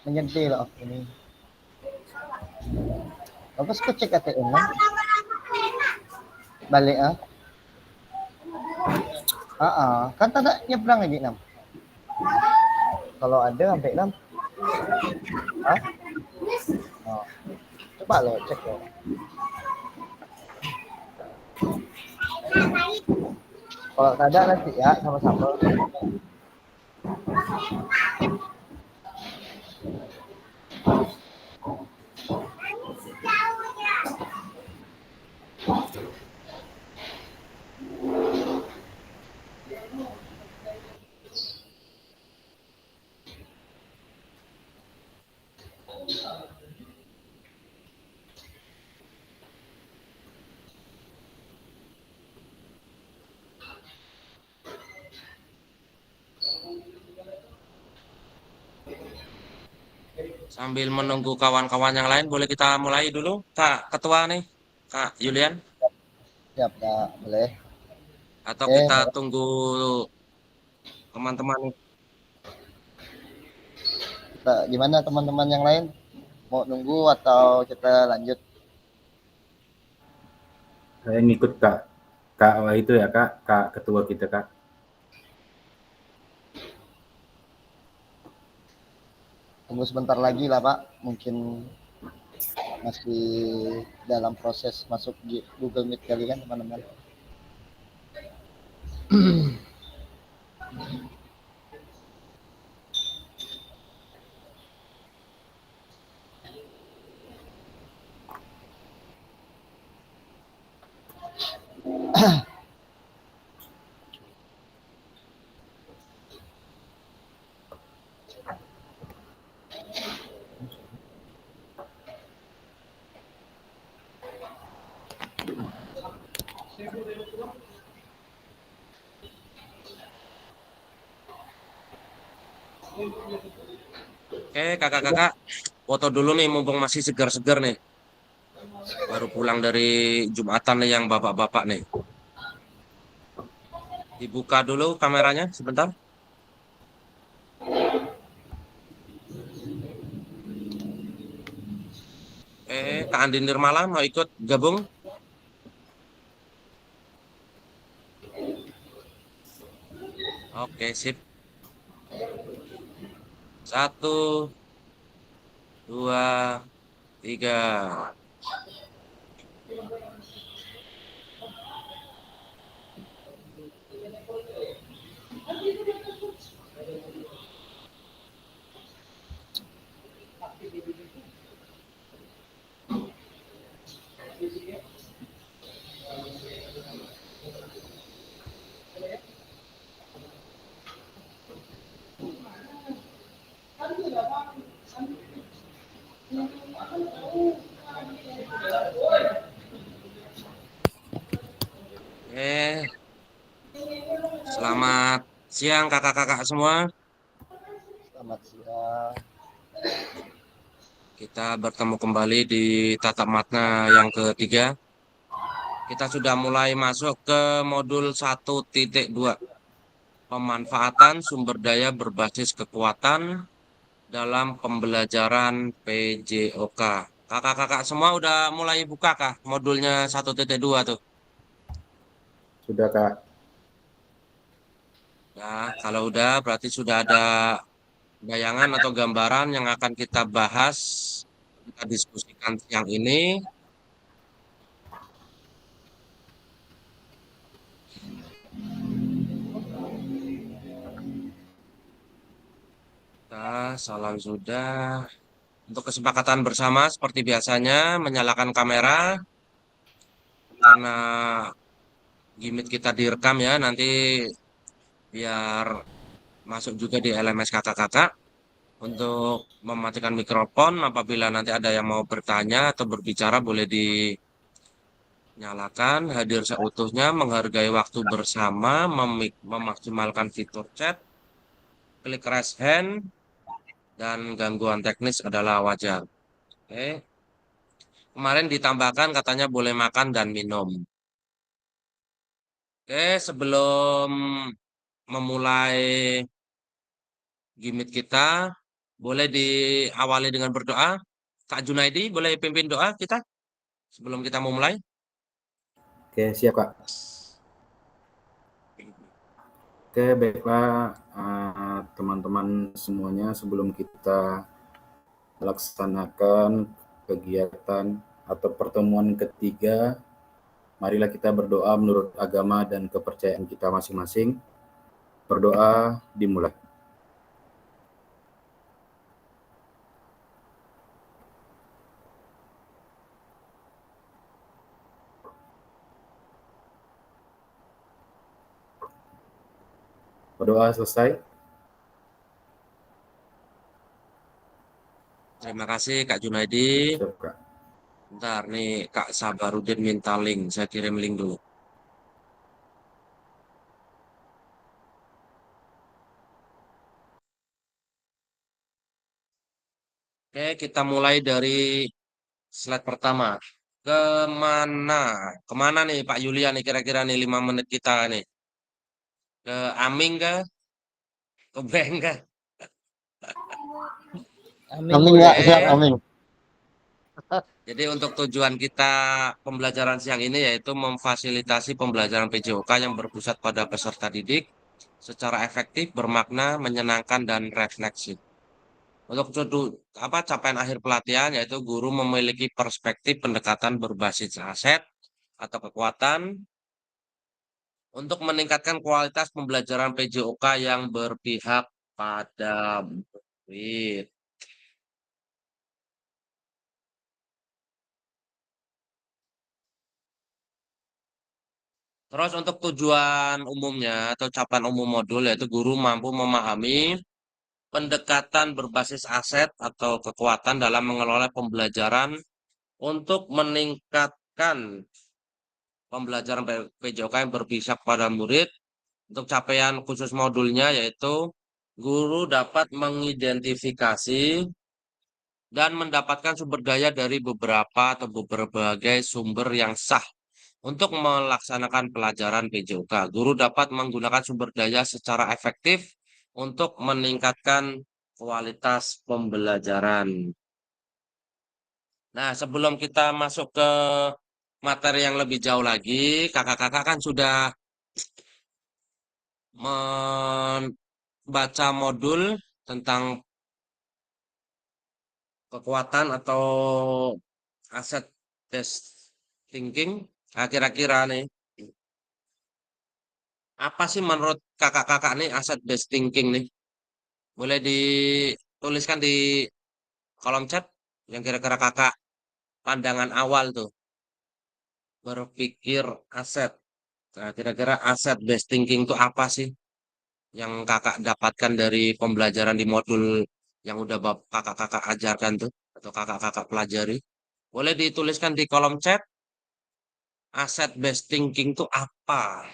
Menyentil ini. Bagus ko cek ATM lang. Balik ah. Kan tanda nyebrang lagi nam. Kalau ada sampai nam. Ah, oh. Coba lo cek lo. Kalau ada nanti ya sama-sama. Sambil menunggu kawan-kawan yang lain, boleh kita mulai dulu, Kak Ketua nih, Kak Yulian, Siap, Kak. Boleh. atau Oke, kita tunggu teman-teman nih. gimana teman-teman yang lain? Mau nunggu atau kita lanjut? Saya ngikut Kak itu ya Kak Ketua kita Kak. Tunggu sebentar lagi lah, Pak. Mungkin masih dalam proses masuk Google Meet kali kan, teman-teman. Oke, kakak-kakak, foto dulu nih, mumpung masih segar-segar nih. Baru pulang dari Jumatan nih yang bapak-bapak nih. Dibuka dulu kameranya sebentar. Kak Andi Nirmala mau ikut gabung? Oke, sip. 1, 2, 3. Selamat siang kakak-kakak semua. Selamat siang. Kita bertemu kembali di tatap makna yang ketiga. Kita sudah mulai masuk ke modul 1.2. Pemanfaatan sumber daya berbasis kekuatan dalam pembelajaran PJOK. Kakak-kakak semua udah mulai buka kah modulnya 1.2 tuh? Sudah Kak. Nah, kalau udah berarti sudah ada bayangan atau gambaran yang akan kita bahas, kita diskusikan siang ini. Nah, salam sudah. Untuk kesepakatan bersama, seperti biasanya, menyalakan kamera, karena gimmick kita direkam ya, nanti biar masuk juga di LMS kakak-kakak. Untuk mematikan mikrofon, apabila nanti ada yang mau bertanya atau berbicara, boleh dinyalakan, hadir seutuhnya, menghargai waktu bersama, memaksimalkan fitur chat, klik raise hand, dan gangguan teknis adalah wajar. Oke. Kemarin ditambahkan katanya boleh makan dan minum. Oke, sebelum memulai gimmick kita, Boleh diawali dengan berdoa. Kak Junaidi, boleh pimpin doa kita sebelum kita mau mulai? Oke, siap Kak. Oke, baiklah teman-teman semuanya, sebelum kita melaksanakan kegiatan atau pertemuan ketiga, marilah kita berdoa menurut agama dan kepercayaan kita masing-masing. Berdoa dimulai. Berdoa selesai. Terima kasih Kak Junaidi. Siap Kak. Bentar nih Kak Sabarudin minta link. Saya kirim link dulu. Oke, kita mulai dari slide pertama. Kemana? Kemana nih Pak Yulian nih kira-kira nih 5 menit kita nih? Ke Aming kah? Ke Bank kah? Amin Kak, siap Oke. amin. Jadi untuk tujuan kita pembelajaran siang ini yaitu memfasilitasi pembelajaran PJOK yang berpusat pada peserta didik secara efektif, bermakna, menyenangkan, dan refleksif. Untuk capaian akhir pelatihan yaitu guru memiliki perspektif pendekatan berbasis aset atau kekuatan untuk meningkatkan kualitas pembelajaran PJOK yang berpihak pada murid. Terus untuk tujuan umumnya atau capaian umum modul yaitu guru mampu memahami pendekatan berbasis aset atau kekuatan dalam mengelola pembelajaran untuk meningkatkan pembelajaran PJOK yang berpihak pada murid. Untuk capaian khusus modulnya yaitu guru dapat mengidentifikasi dan mendapatkan sumber daya dari beberapa atau berbagai sumber yang sah untuk melaksanakan pelajaran PJOK. Guru dapat menggunakan sumber daya secara efektif untuk meningkatkan kualitas pembelajaran. Nah, sebelum kita masuk ke materi yang lebih jauh lagi, kakak-kakak kan sudah membaca modul tentang kekuatan atau aset based thinking. Nah, kira-kira nih, apa sih menurut kakak-kakak nih aset based thinking nih? Boleh dituliskan di kolom chat yang kira-kira kakak pandangan awal tuh berpikir aset. Nah, kira-kira aset based thinking itu apa sih yang kakak dapatkan dari pembelajaran di modul yang udah kakak-kakak ajarkan tuh atau kakak-kakak pelajari? Boleh dituliskan di kolom chat. Aset based thinking itu apa?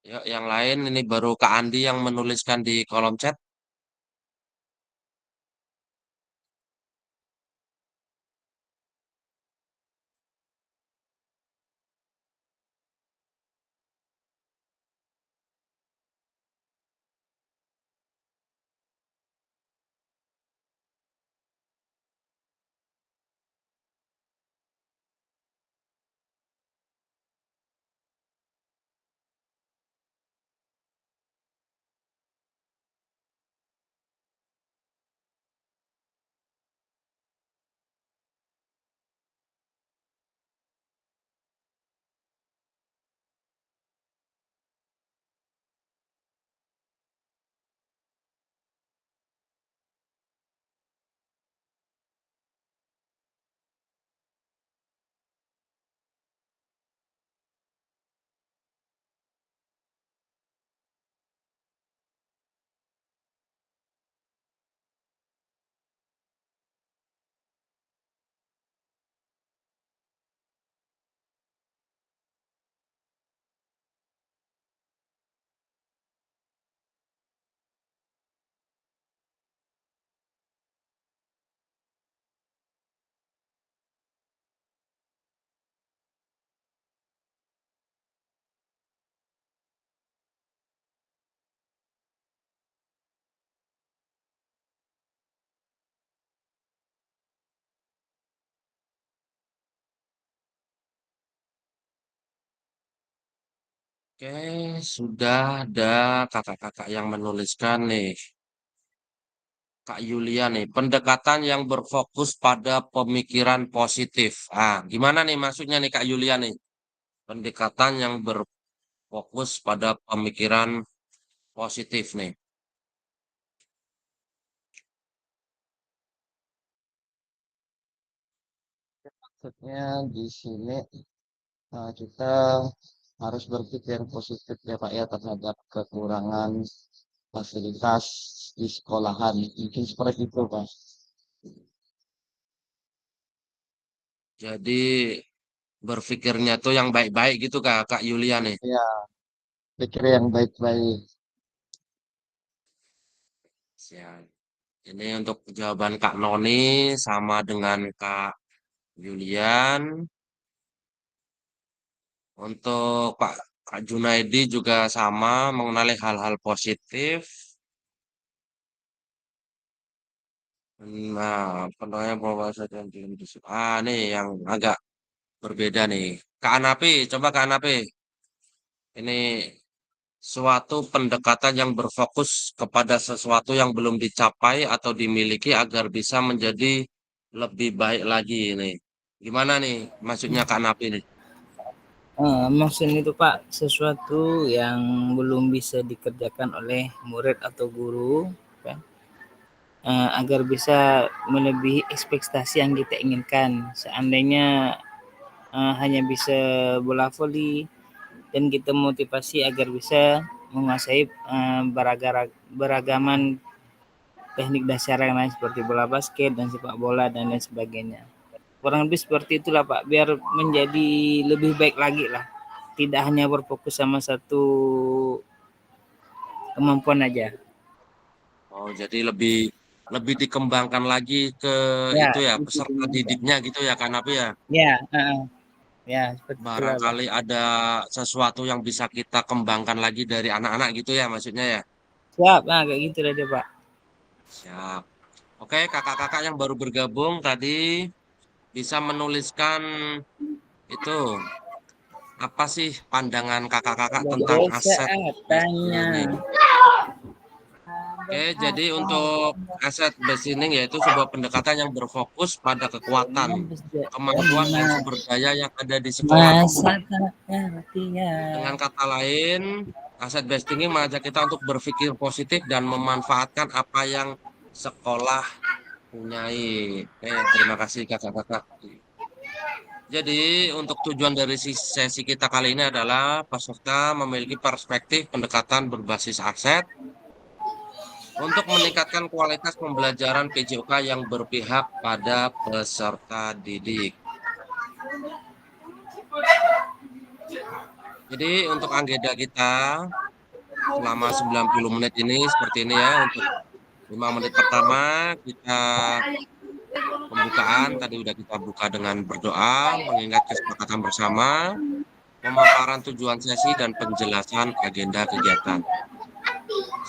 Ya, yang lain ini baru Kak Andi yang menuliskan di kolom chat. Oke, sudah ada kakak-kakak yang menuliskan nih. Kak Yulia nih, pendekatan yang berfokus pada pemikiran positif. Ah, gimana nih maksudnya nih Kak Yulia nih? Pendekatan yang berfokus pada pemikiran positif nih. Maksudnya di sini kita harus berpikir positif ya Pak ya terhadap kekurangan fasilitas di sekolahan. Mungkin seperti itu Pak. Jadi berpikirnya tuh yang baik-baik gitu Kak Yulia nih. Ya, pikir yang baik-baik. Siap. Ini untuk jawaban Kak Noni sama dengan Kak Julian. Untuk Kak Junaidi juga sama mengenali hal-hal positif. Nah, contohnya bahwa saja nih yang agak berbeda nih. Kak Anapi, coba Kak Anapi. Ini suatu pendekatan yang berfokus kepada sesuatu yang belum dicapai atau dimiliki agar bisa menjadi lebih baik lagi nih. Gimana nih maksudnya Kak Napi nih? Maksudnya itu Pak, sesuatu yang belum bisa dikerjakan oleh murid atau guru, kan? Agar bisa melebihi ekspektasi yang kita inginkan. Seandainya hanya bisa bola voli dan kita motivasi agar bisa menguasai beragaman teknik dasar yang lain seperti bola basket dan sepak bola dan lain sebagainya. Kurang lebih seperti itulah Pak, biar menjadi lebih baik lagi lah. Tidak hanya berfokus sama satu kemampuan aja. Oh, jadi lebih lebih dikembangkan lagi ke Ya, itu ya itu peserta juga. didiknya gitu ya Kak Napi ya. Ya, ya seperti itulah Pak. Barangkali ada sesuatu yang bisa kita kembangkan lagi dari anak-anak gitu ya maksudnya ya. Siap, kayak gitu lah dia Pak. Siap. Oke, kakak-kakak yang baru bergabung tadi bisa menuliskan itu apa sih pandangan kakak-kakak tentang aset Saat based tanya. learning? Oke, jadi untuk aset based learning yaitu sebuah pendekatan yang berfokus pada kekuatan, kemampuan, dan sumber daya yang ada di sekolah. Masa tak Dengan pengertian. kata lain, aset based learning mengajak kita untuk berpikir positif dan memanfaatkan apa yang sekolah punyai. Oke, terima kasih kakak-kakak. Jadi untuk tujuan dari sesi kita kali ini adalah peserta memiliki perspektif pendekatan berbasis aset untuk meningkatkan kualitas pembelajaran PJOK yang berpihak pada peserta didik. Jadi untuk agenda kita selama 90 menit ini seperti ini ya. Untuk 5 menit pertama kita pembukaan, tadi udah kita buka dengan berdoa, mengingat kesepakatan bersama, pemaparan tujuan sesi, dan penjelasan agenda kegiatan.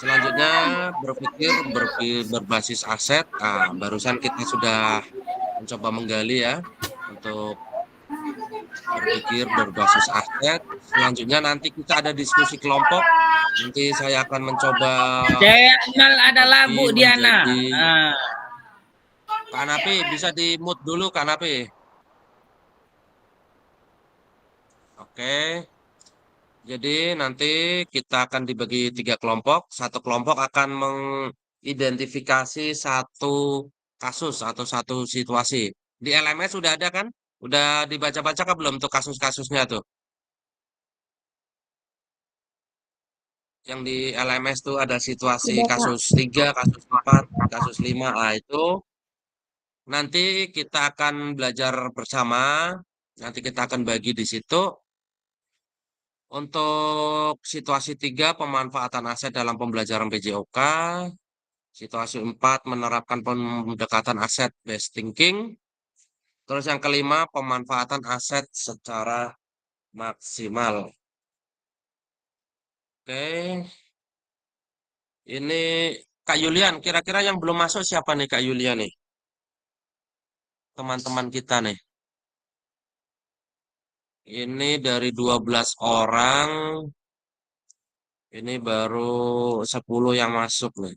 Selanjutnya berpikir berbasis aset. Nah, barusan kita sudah mencoba menggali ya untuk berpikir berbasis aset. Selanjutnya nanti kita ada diskusi kelompok. Nanti saya akan mencoba Channel adalah bagi Bu Diana. menjadi Kak Napi, bisa di mute dulu Kak Napi. Oke. Jadi nanti kita akan dibagi 3 kelompok. Satu kelompok akan mengidentifikasi satu kasus atau satu situasi. Di LMS sudah ada kan? Udah dibaca-baca kan belum tuh kasus-kasusnya tuh? Yang di LMS tuh ada situasi Sudah Pak. kasus 3, kasus 4, kasus 5. Ah, itu nanti kita akan belajar bersama. Nanti kita akan bagi di situ. Untuk situasi 3, pemanfaatan aset dalam pembelajaran PJOK. Situasi 4, menerapkan pendekatan aset based thinking. Terus yang kelima, pemanfaatan aset secara maksimal. Oke, ini Kak Yulian, kira-kira yang belum masuk siapa nih Kak Yulian nih? Teman-teman kita nih. Ini dari 12 orang, Ini baru 10 yang masuk nih.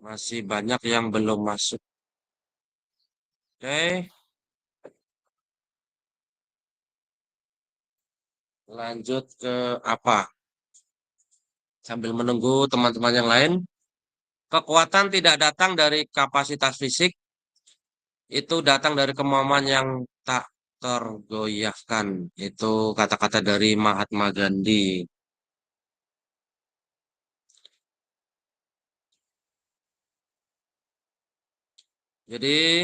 Masih banyak yang belum masuk. Oke, lanjut ke apa? Sambil menunggu teman-teman yang lain. Kekuatan tidak datang dari kapasitas fisik, itu datang dari kemampuan yang tak tergoyahkan. Itu kata-kata dari Mahatma Gandhi. Jadi,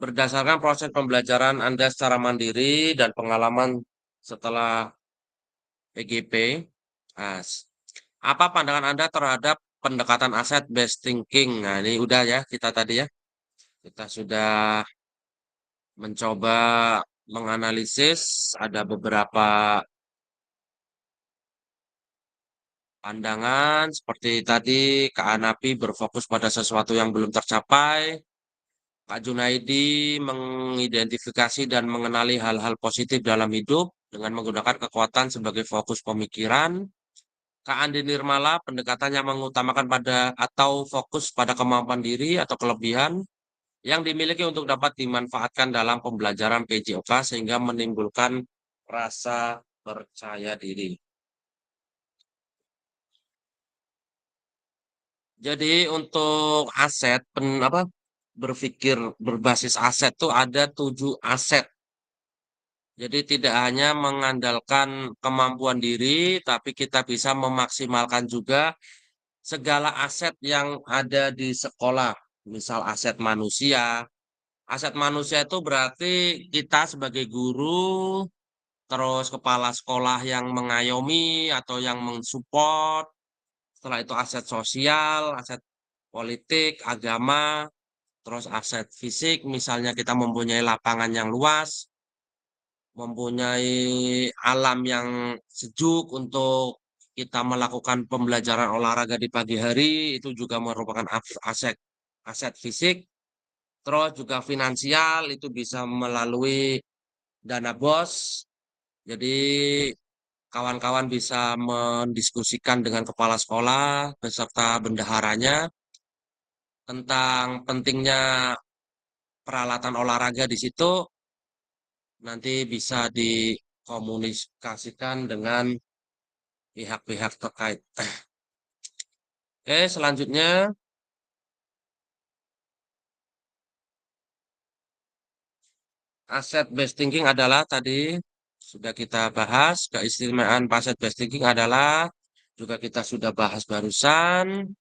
berdasarkan proses pembelajaran Anda secara mandiri dan pengalaman setelah PGP, apa pandangan Anda terhadap pendekatan aset based thinking? Nah, ini udah ya kita tadi ya. Kita sudah mencoba menganalisis ada beberapa pandangan seperti tadi Kak Anapi berfokus pada sesuatu yang belum tercapai. Kak Junaidi mengidentifikasi dan mengenali hal-hal positif dalam hidup dengan menggunakan kekuatan sebagai fokus pemikiran. Kak Andi Nirmala pendekatannya mengutamakan pada atau fokus pada kemampuan diri atau kelebihan yang dimiliki untuk dapat dimanfaatkan dalam pembelajaran PJOK sehingga menimbulkan rasa percaya diri. Jadi untuk aset berpikir berbasis aset tuh ada 7 aset. Jadi tidak hanya mengandalkan kemampuan diri, tapi kita bisa memaksimalkan juga segala aset yang ada di sekolah. Misal aset manusia. Aset manusia itu berarti kita sebagai guru, terus kepala sekolah yang mengayomi atau yang mensupport. Setelah itu aset sosial, aset politik, agama, terus aset fisik, misalnya kita mempunyai lapangan yang luas, mempunyai alam yang sejuk untuk kita melakukan pembelajaran olahraga di pagi hari, itu juga merupakan aset aset fisik. Terus juga finansial, itu bisa melalui dana BOS. Jadi kawan-kawan bisa mendiskusikan dengan kepala sekolah beserta bendaharanya tentang pentingnya peralatan olahraga di situ, nanti bisa dikomunikasikan dengan pihak-pihak terkait. Oke, selanjutnya aset based thinking adalah tadi sudah kita bahas, keistimewaan aset based thinking adalah juga kita sudah bahas barusan.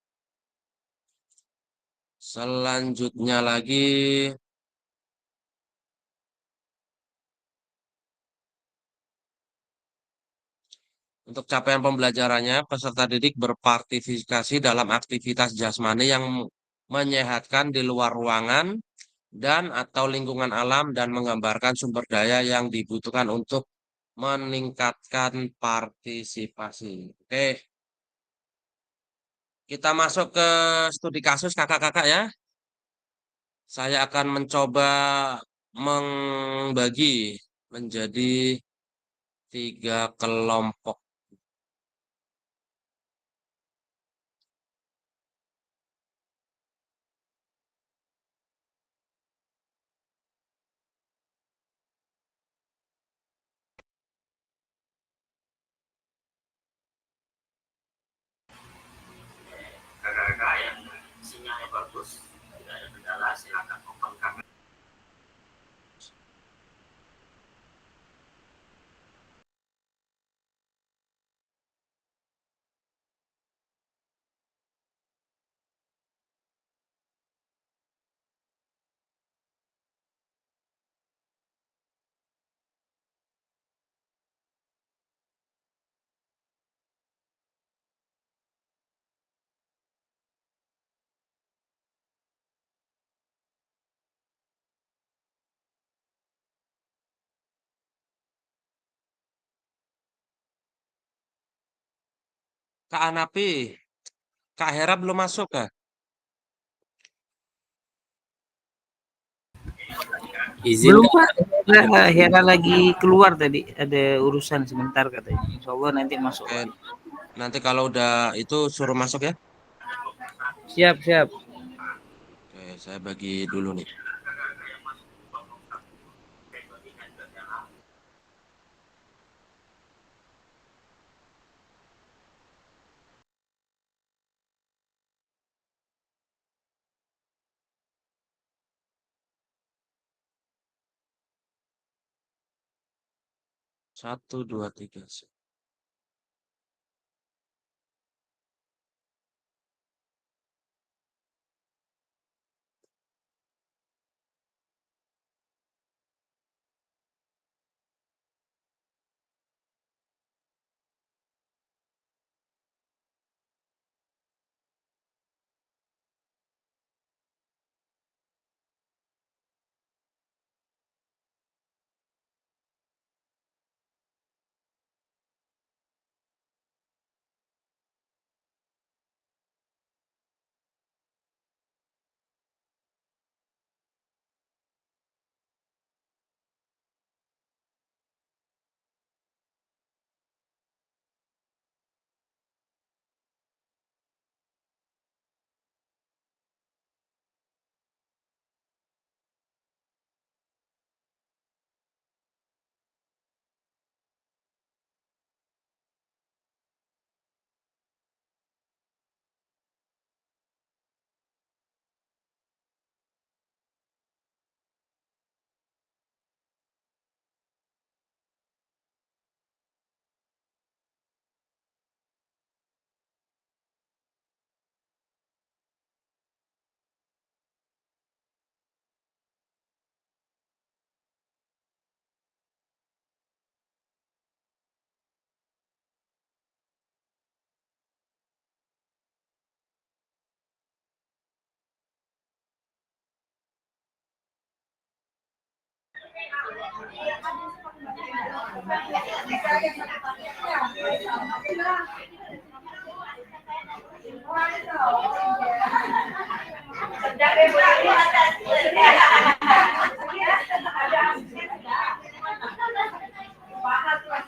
Selanjutnya lagi untuk capaian pembelajarannya, peserta didik berpartisipasi dalam aktivitas jasmani yang menyehatkan di luar ruangan dan atau lingkungan alam dan menggambarkan sumber daya yang dibutuhkan untuk meningkatkan partisipasi. Oke, kita masuk ke studi kasus kakak-kakak ya. Saya akan mencoba membagi menjadi 3 kelompok. Kakak-kakak yang sinyalnya bagus, tidak ada kendala, silakan open kamera. Kak Anapi, Kak Hera belum masuk ya? Izin Belum Kak. Pak, Hera lagi keluar tadi, ada urusan sebentar katanya. Insya Allah nanti masuk. Oke, nanti kalau udah itu suruh masuk ya. Siap, siap. Oke, saya bagi dulu nih. Satu, dua, tiga.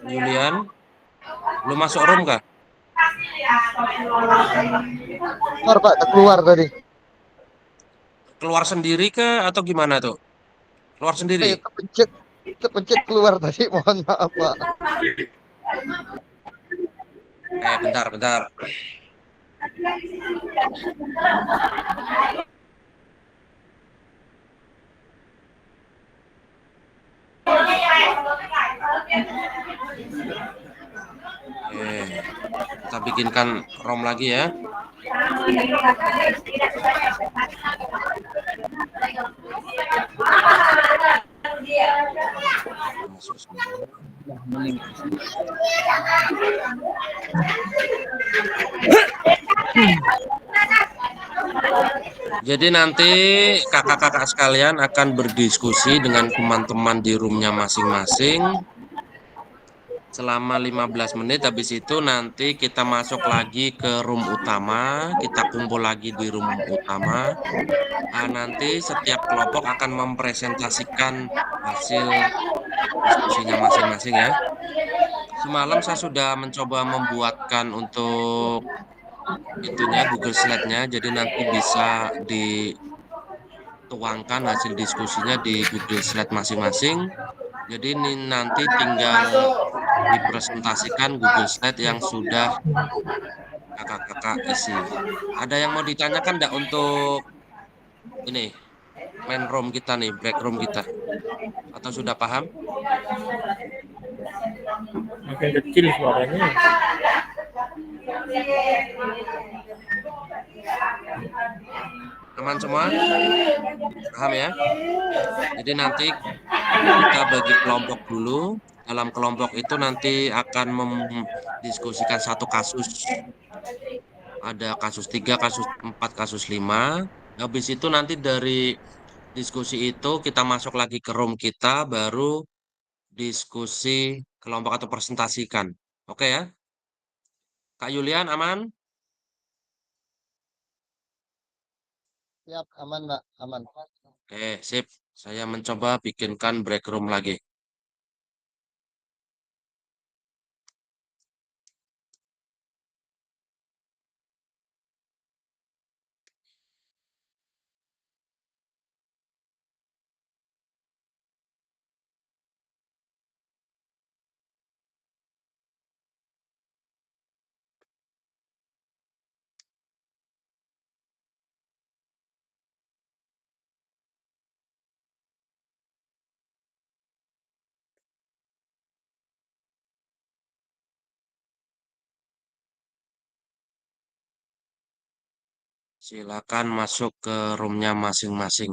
Julian, belum masuk room kah? Keluar Pak, keluar tadi. Keluar sendiri kah atau gimana tuh? Keluar sendiri? Ayo kepencet, kepencet keluar tadi. Mohon maaf Pak. Bentar, bentar. Kita bikinkan ROM lagi ya. Masuk semua. Jadi nanti kakak-kakak sekalian akan berdiskusi dengan teman-teman di roomnya masing-masing selama 15 menit. Habis itu nanti kita masuk lagi ke room utama, kita kumpul lagi di room utama. Nanti setiap kelompok akan mempresentasikan hasil diskusinya masing-masing ya. Semalam saya sudah mencoba membuatkan untuk itunya Google Slide-nya, jadi nanti bisa dituangkan hasil diskusinya di Google Slide masing-masing. Jadi ini nanti tinggal dipresentasikan Google Slide yang sudah kakak-kakak isi. Ada yang mau ditanyakan enggak untuk ini main room kita nih, break room kita? Atau sudah paham? Makin kecil suaranya. Aman semua? Paham ya? Jadi nanti kita bagi kelompok dulu. Dalam kelompok itu nanti akan mendiskusikan satu kasus. Ada kasus 3, kasus 4, kasus 5. Habis itu nanti dari diskusi itu kita masuk lagi ke room kita, baru diskusi kelompok atau presentasikan. Oke ya? Kak Yulian aman? Siap, aman Pak, aman. Oke, sip. Saya mencoba bikinkan break room lagi. Silakan masuk ke roomnya masing-masing.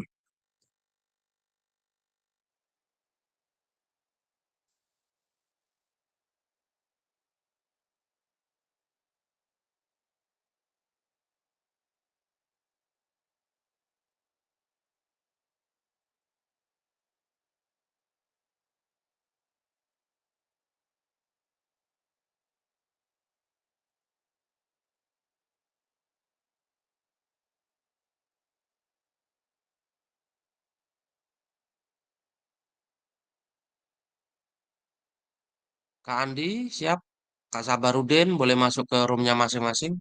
Kak Andi, siap? Kak Sabarudin, boleh masuk ke roomnya masing-masing?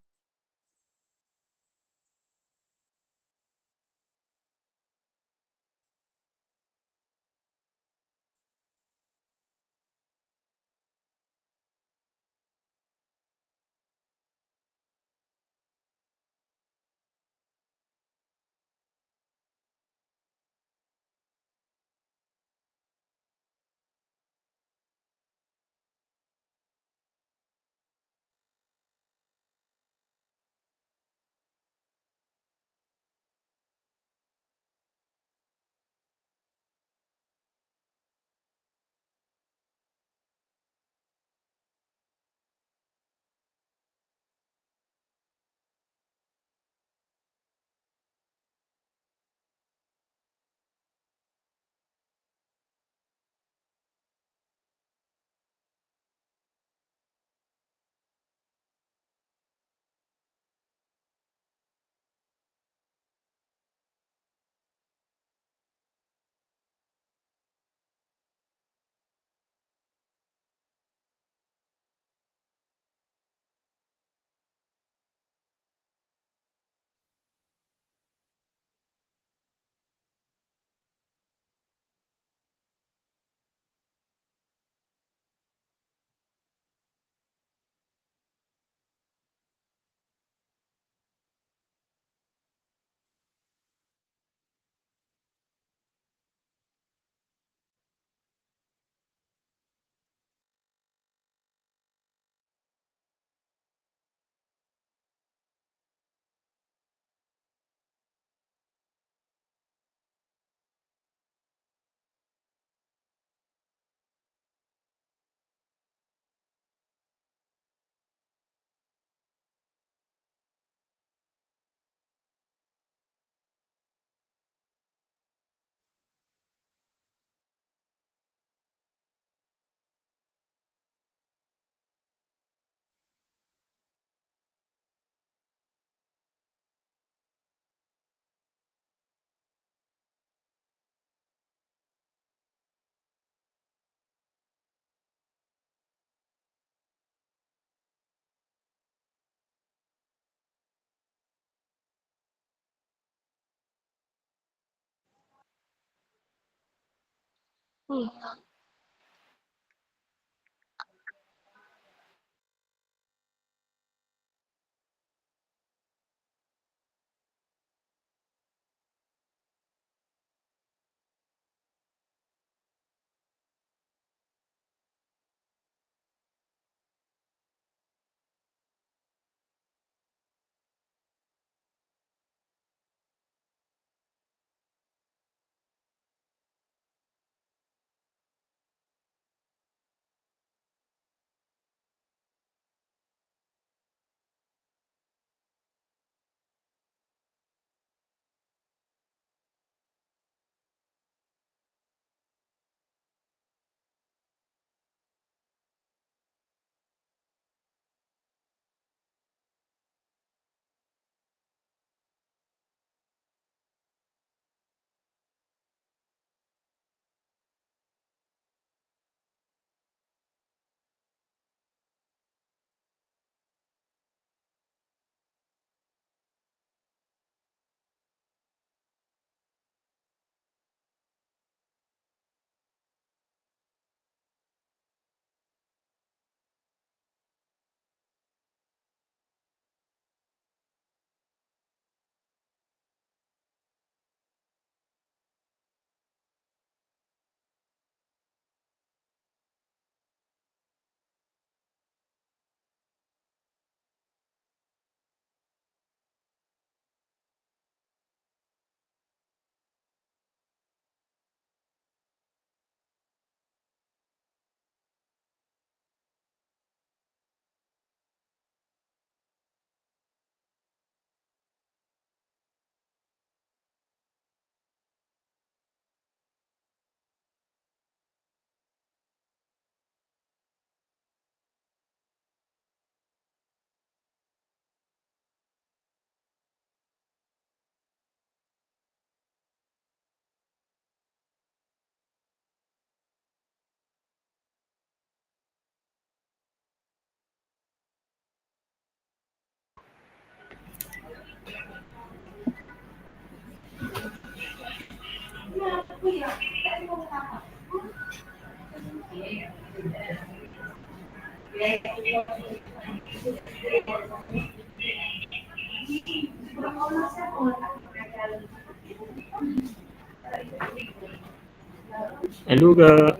Halo Kak.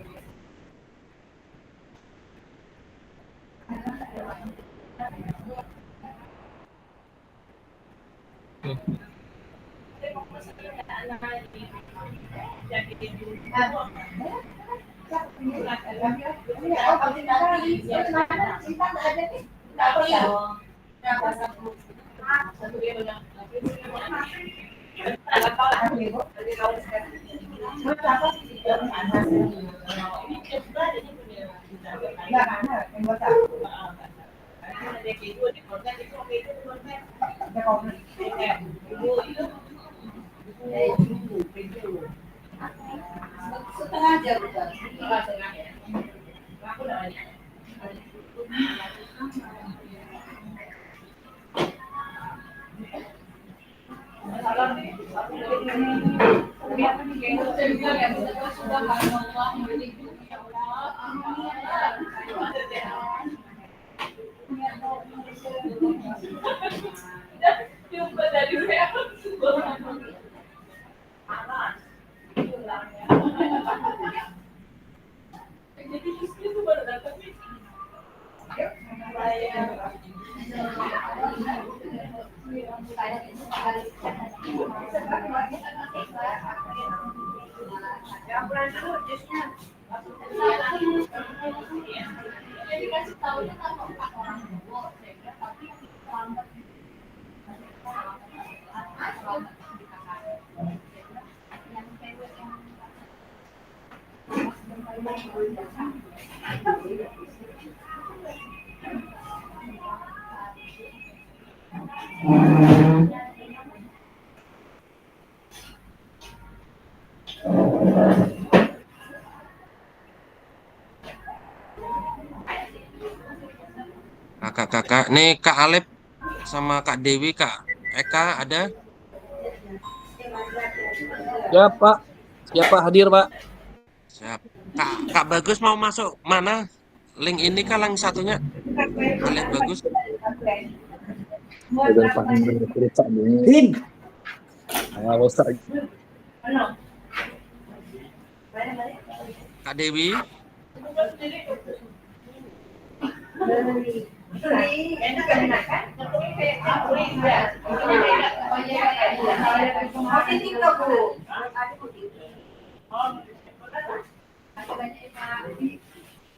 Kakak-kakak, nih Kak Alep sama Kak Dewi, Kak Eka ada? Ya Pak, siapa hadir Pak? Siap. Kak Bagus mau masuk mana? Link ini kah link satunya? Alep Bagus. Dengan paham cerita ini. Bosan. Kak Dewi.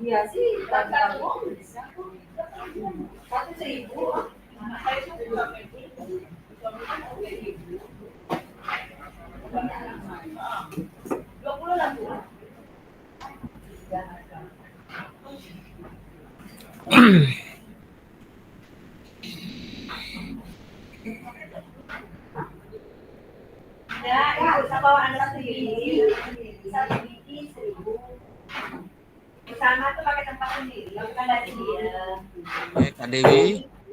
Iya sih, satu seribu. Ya, itu bawa anak sendiri. Satu biji 1.000. Sama tuh pakai tempat sendiri, bukan dari dia.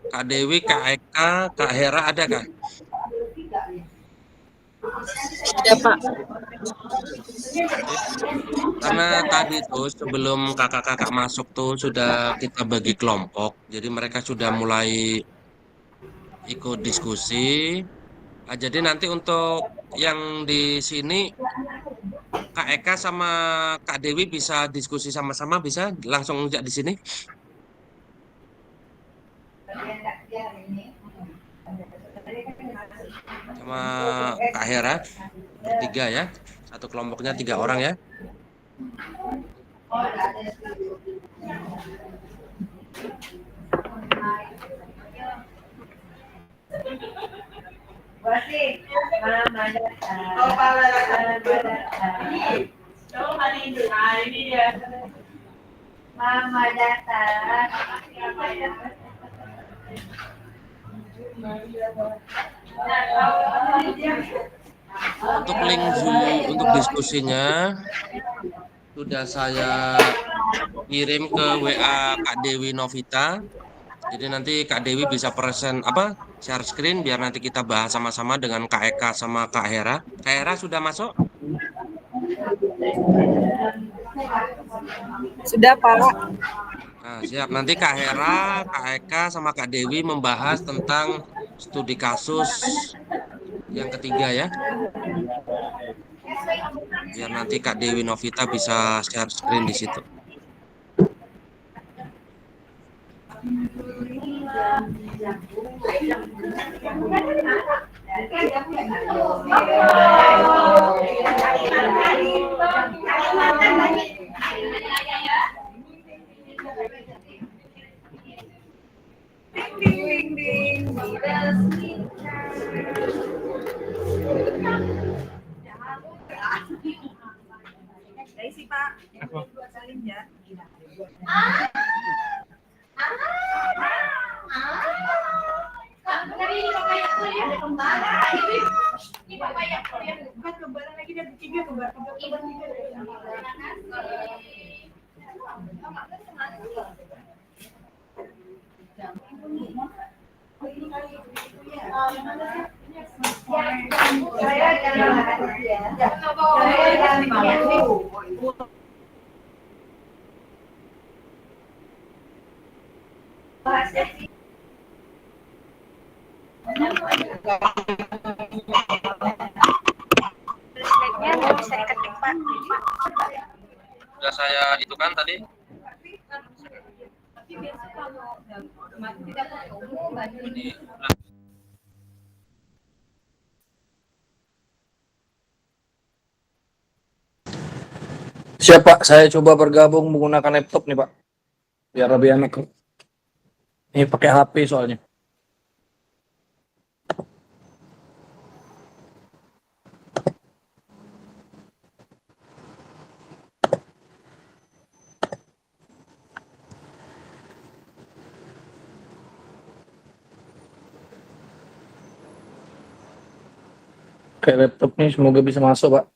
Kak Dewi, Kak Eka, Kak Hera ada Kak? Ya Pak. Karena tadi tuh sebelum kakak-kakak masuk tuh sudah kita bagi kelompok, jadi mereka sudah mulai ikut diskusi. Nah, jadi nanti untuk yang di sini Kak Eka sama Kak Dewi bisa diskusi sama-sama, bisa langsung di sini. Sama Kak Hera bertiga ya, satu kelompoknya 3 orang ya. Mama datang. Oh, Mama datang. Coba ini dia. Mama datang. Untuk link Zoom untuk diskusinya sudah saya kirim ke WA Kak Dewi Novita. Jadi nanti Kak Dewi bisa share screen biar nanti kita bahas sama-sama dengan Kak Eka sama Kak Hera. Kak Hera sudah masuk? Sudah, Pak. Nah, siap. Nanti Kak Hera, Kak Eka, sama Kak Dewi membahas tentang studi kasus yang ketiga ya. Biar nanti Kak Dewi Novita bisa share screen di situ. Sudah saya itu kan tadi. Siap Pak, saya coba bergabung menggunakan laptop nih Pak, biar lebih enak. Ini pakai HP soalnya. Kayak laptop nih semoga bisa masuk Pak.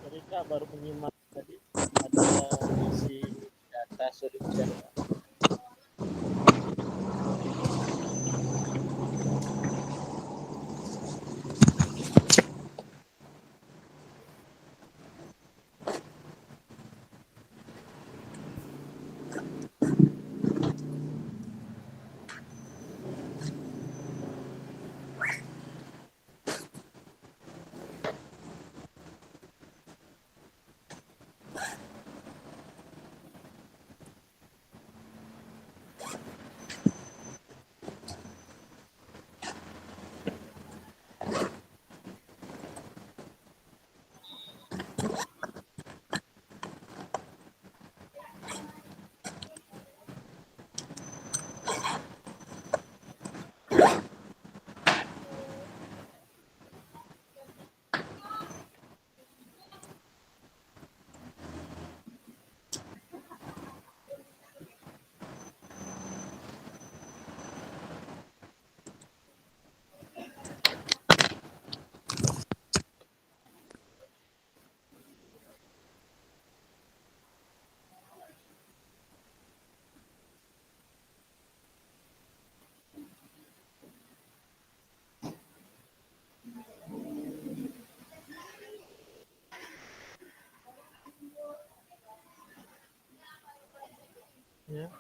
Mereka baru menyimak tadi ada isi data solution. Ya.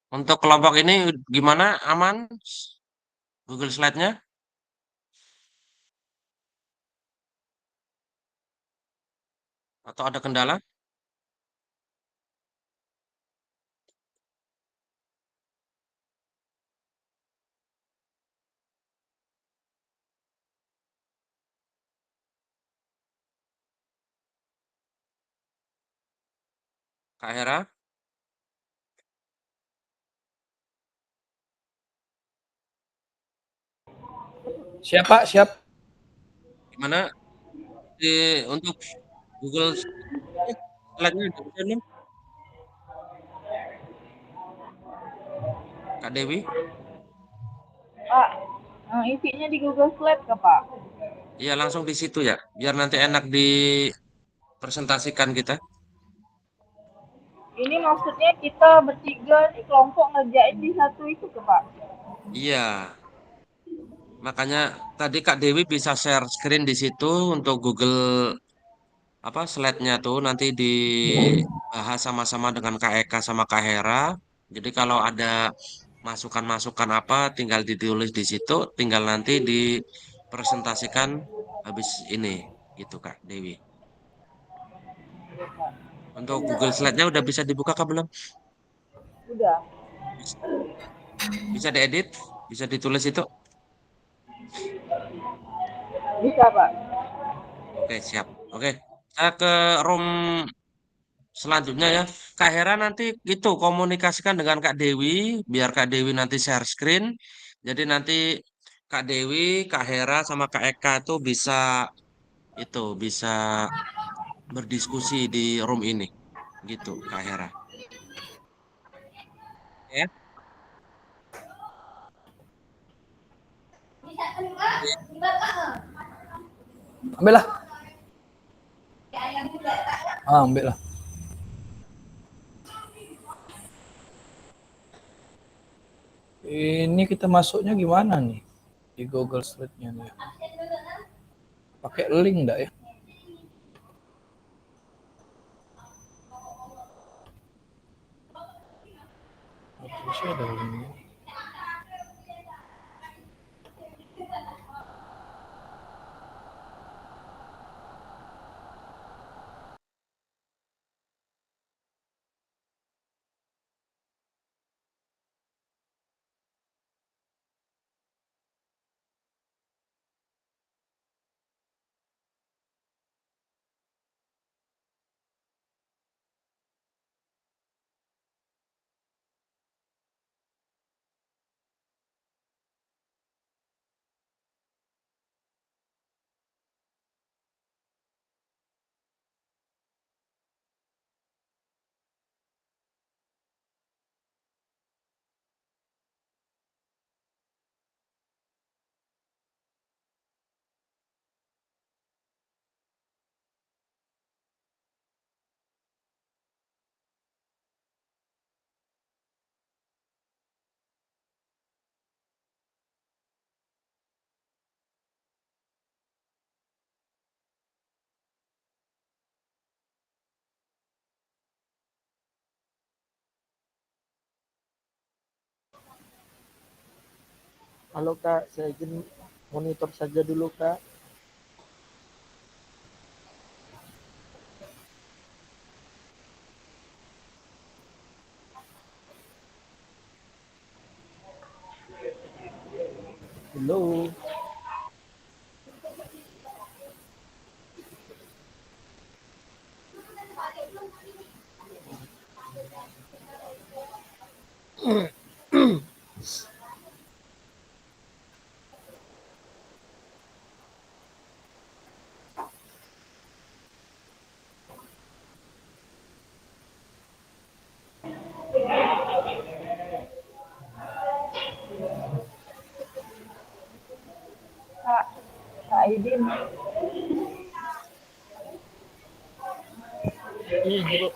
Untuk kelompok ini gimana? Aman? Google Slide-nya? Atau ada kendala? Kak Hera? Siap Pak, siap. Gimana? Untuk Google Slide-nya ada bisa belum? Kak Dewi? Pak, isinya di Google Slide ke Pak? Iya, langsung di situ ya, biar nanti enak dipresentasikan kita. Ini maksudnya kita bertiga nih kelompok ngerjain di satu itu ke Pak? Iya, makanya tadi Kak Dewi bisa share screen di situ untuk Google apa slide-nya tuh nanti dibahas sama-sama dengan Kak Eka sama Kak Hera. Jadi kalau ada masukan-masukan apa tinggal ditulis di situ, tinggal nanti dipresentasikan habis ini gitu Kak Dewi. Untuk Google Slide-nya udah bisa dibuka Kak belum? Udah. Bisa diedit, bisa ditulis itu. Bisa Pak. Oke, siap. Oke, saya ke room selanjutnya ya. Kak Hera nanti gitu komunikasikan dengan Kak Dewi, biar Kak Dewi nanti share screen. Jadi nanti Kak Dewi, Kak Hera sama Kak Eka tuh bisa berdiskusi di room ini. Gitu, Kak Hera. Ya. Ambil lah. Ambil lah. Ini kita masuknya gimana nih? Di Google Slide-nya nih. Pakai link enggak ya? Terus ada linknya. Halo Kak, saya izin monitor saja dulu Kak. Halo. Kak, Kak Aidin. Bro.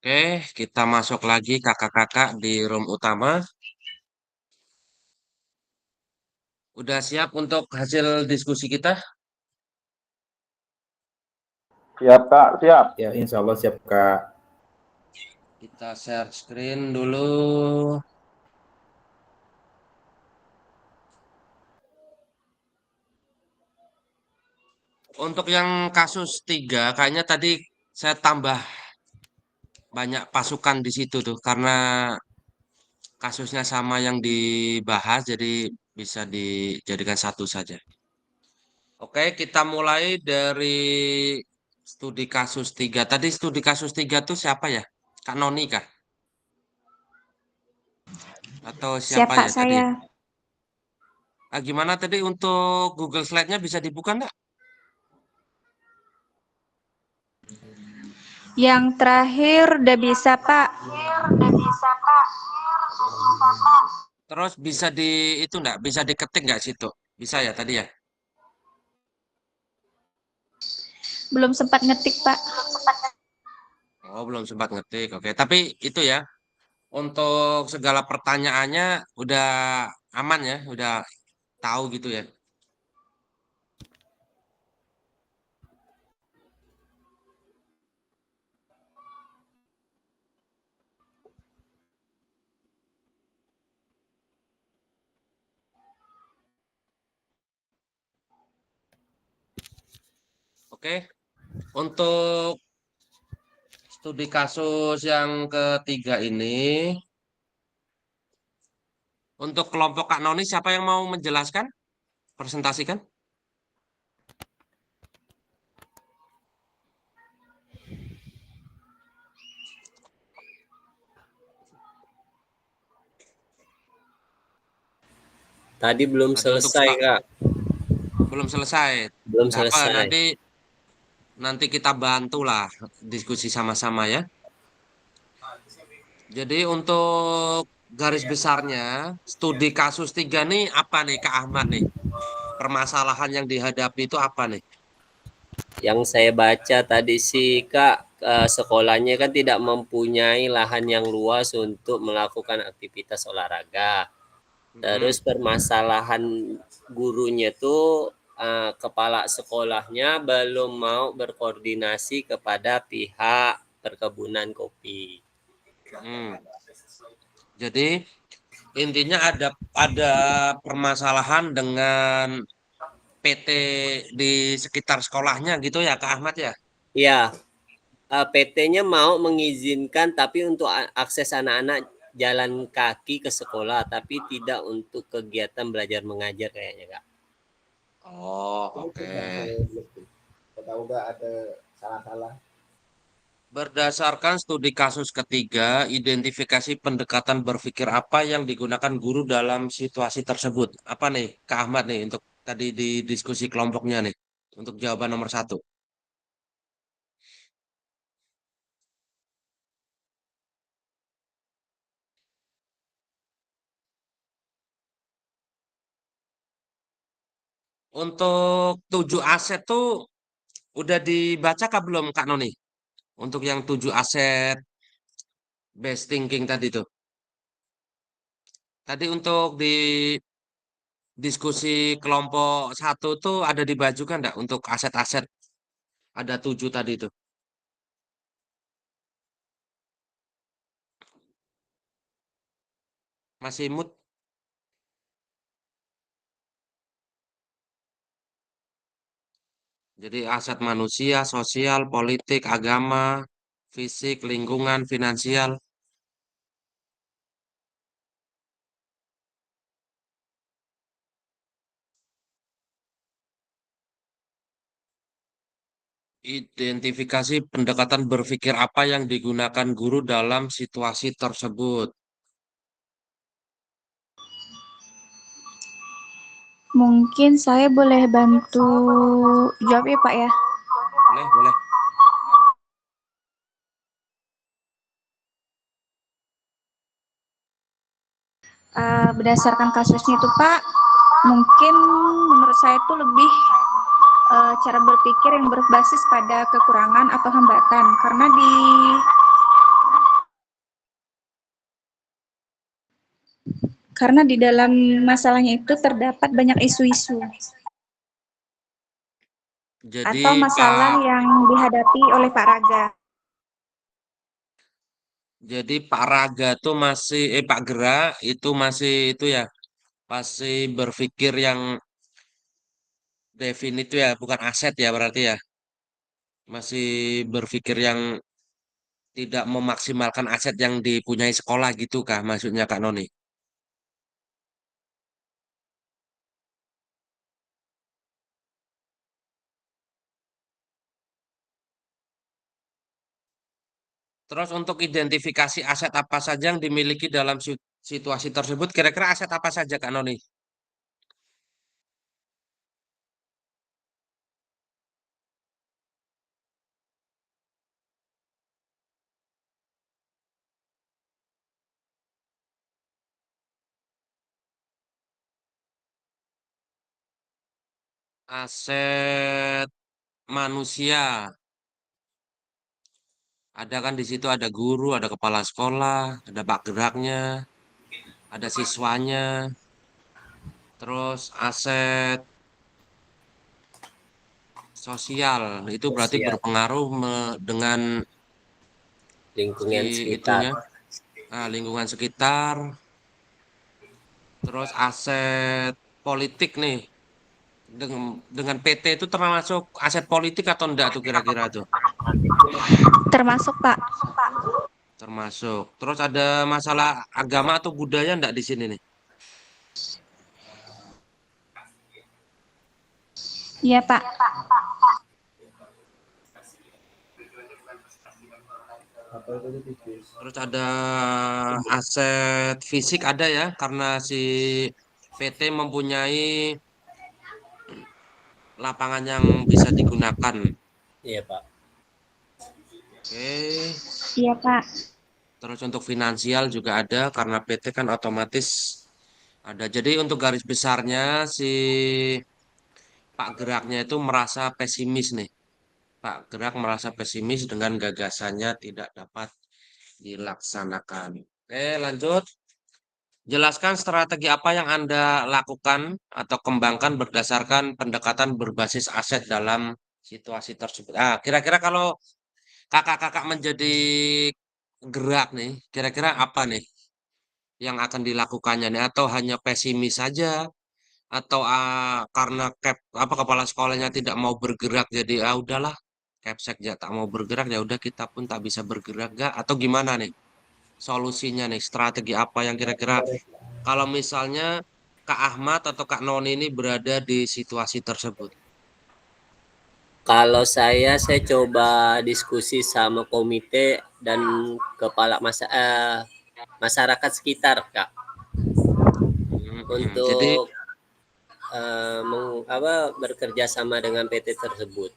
Oke, kita masuk lagi kakak-kakak di room utama. Udah siap untuk hasil diskusi kita? Siap, Kak. Siap. Ya, insya Allah siap, Kak. Kita share screen dulu. Untuk yang kasus 3, kayaknya tadi saya tambah banyak pasukan di situ tuh, karena kasusnya sama yang dibahas, jadi bisa dijadikan satu saja. Oke, kita mulai dari studi kasus 3. Tadi studi kasus 3 tuh siapa ya? Kak Noni kah? Atau siapa Siapa ya tadi? saya? Gimana tadi untuk Google Slide-nya bisa dibuka enggak? Yang terakhir udah bisa, Pak. Terus bisa di itu enggak? Bisa diketik enggak situ? Bisa ya tadi ya? Belum sempat ngetik, Pak. Oh, belum sempat ngetik. Oke, tapi itu ya. Untuk segala pertanyaannya udah aman ya, udah tahu gitu ya. Oke, untuk studi kasus yang ketiga ini, untuk kelompok Kak Noni, siapa yang mau menjelaskan? Presentasikan? Tadi belum Tadi untuk selesai, Kak. belum selesai. Belum Nggak apa, selesai. nanti kita bantulah diskusi sama-sama ya. Jadi untuk garis besarnya, studi kasus 3 nih apa nih Kak Ahmad nih? Permasalahan yang dihadapi itu apa nih? Yang saya baca tadi sih, Kak, sekolahnya kan tidak mempunyai lahan yang luas untuk melakukan aktivitas olahraga. Terus permasalahan gurunya tuh kepala sekolahnya belum mau berkoordinasi kepada pihak perkebunan kopi. Jadi intinya ada permasalahan dengan PT di sekitar sekolahnya gitu ya Kak Ahmad ya? Ya, PT-nya mau mengizinkan tapi untuk akses anak-anak jalan kaki ke sekolah, tapi tidak untuk kegiatan belajar mengajar kayaknya, Kak. Oh, oke. Tahu nggak ada salah-salah? Berdasarkan studi kasus ketiga, identifikasi pendekatan berpikir apa yang digunakan guru dalam situasi tersebut. Apa nih, Kak Ahmad nih, untuk tadi di diskusi kelompoknya nih, untuk jawaban nomor 1. Untuk 7 aset tuh udah dibaca kah belum Kak Noni? Untuk yang 7 aset best thinking tadi tuh. Tadi untuk di diskusi kelompok 1 tuh ada dibajukan enggak untuk aset-aset? Ada 7 tadi tuh. Masih mood? Jadi aset manusia, sosial, politik, agama, fisik, lingkungan, finansial. Identifikasi pendekatan berpikir apa yang digunakan guru dalam situasi tersebut. Mungkin saya boleh bantu jawab ya, Pak ya? Boleh, boleh. Berdasarkan kasusnya itu, Pak, mungkin menurut saya itu lebih cara berpikir yang berbasis pada kekurangan atau hambatan. Karena di karena di dalam masalahnya itu terdapat banyak isu-isu Jadi atau masalah yang dihadapi oleh Pak Raga. jadi Pak Raga tuh masih Pak Gerak itu masih itu ya, masih berpikir yang definit ya, bukan aset ya berarti ya. Masih berpikir yang tidak memaksimalkan aset yang dipunyai sekolah gitu kah maksudnya Kak Noni? Terus untuk identifikasi aset apa saja yang dimiliki dalam situasi tersebut, kira-kira aset apa saja Kak Noni? Aset manusia. Ada kan di situ ada guru, ada kepala sekolah, ada Pak Geraknya, ada siswanya. Terus aset sosial itu berarti Sosial, berpengaruh dengan si lingkungan sekitar. itunya, lingkungan sekitar. Terus aset politik nih. Dengan PT itu termasuk aset politik atau enggak tuh kira-kira tuh? Termasuk, Pak. Termasuk. Terus ada masalah agama atau budaya enggak di sini nih? Iya, Pak. Terus ada aset fisik ada ya, karena si PT mempunyai lapangan yang bisa digunakan. Iya, Pak. Oke. Iya, Pak. Terus untuk finansial juga ada karena PT kan otomatis ada. Jadi untuk garis besarnya si Pak Geraknya itu merasa pesimis nih. Pak Gerak merasa pesimis dengan gagasannya tidak dapat dilaksanakan. Oke, lanjut. Jelaskan strategi apa yang Anda lakukan atau kembangkan berdasarkan pendekatan berbasis aset dalam situasi tersebut. Kira-kira kalau kakak-kakak menjadi gerak nih, kira-kira apa nih yang akan dilakukannya nih? Atau hanya pesimis saja? Atau karena kepala sekolahnya tidak mau bergerak jadi udahlah Kepsek ya tak mau bergerak ya udah kita pun tak bisa bergerak gak? Atau gimana nih solusinya nih strategi apa yang kira-kira kalau misalnya Kak Ahmad atau Kak Noni ini berada di situasi tersebut? Kalau saya coba diskusi sama komite dan kepala masyarakat sekitar, Kak, Jadi untuk bekerja sama dengan PT tersebut.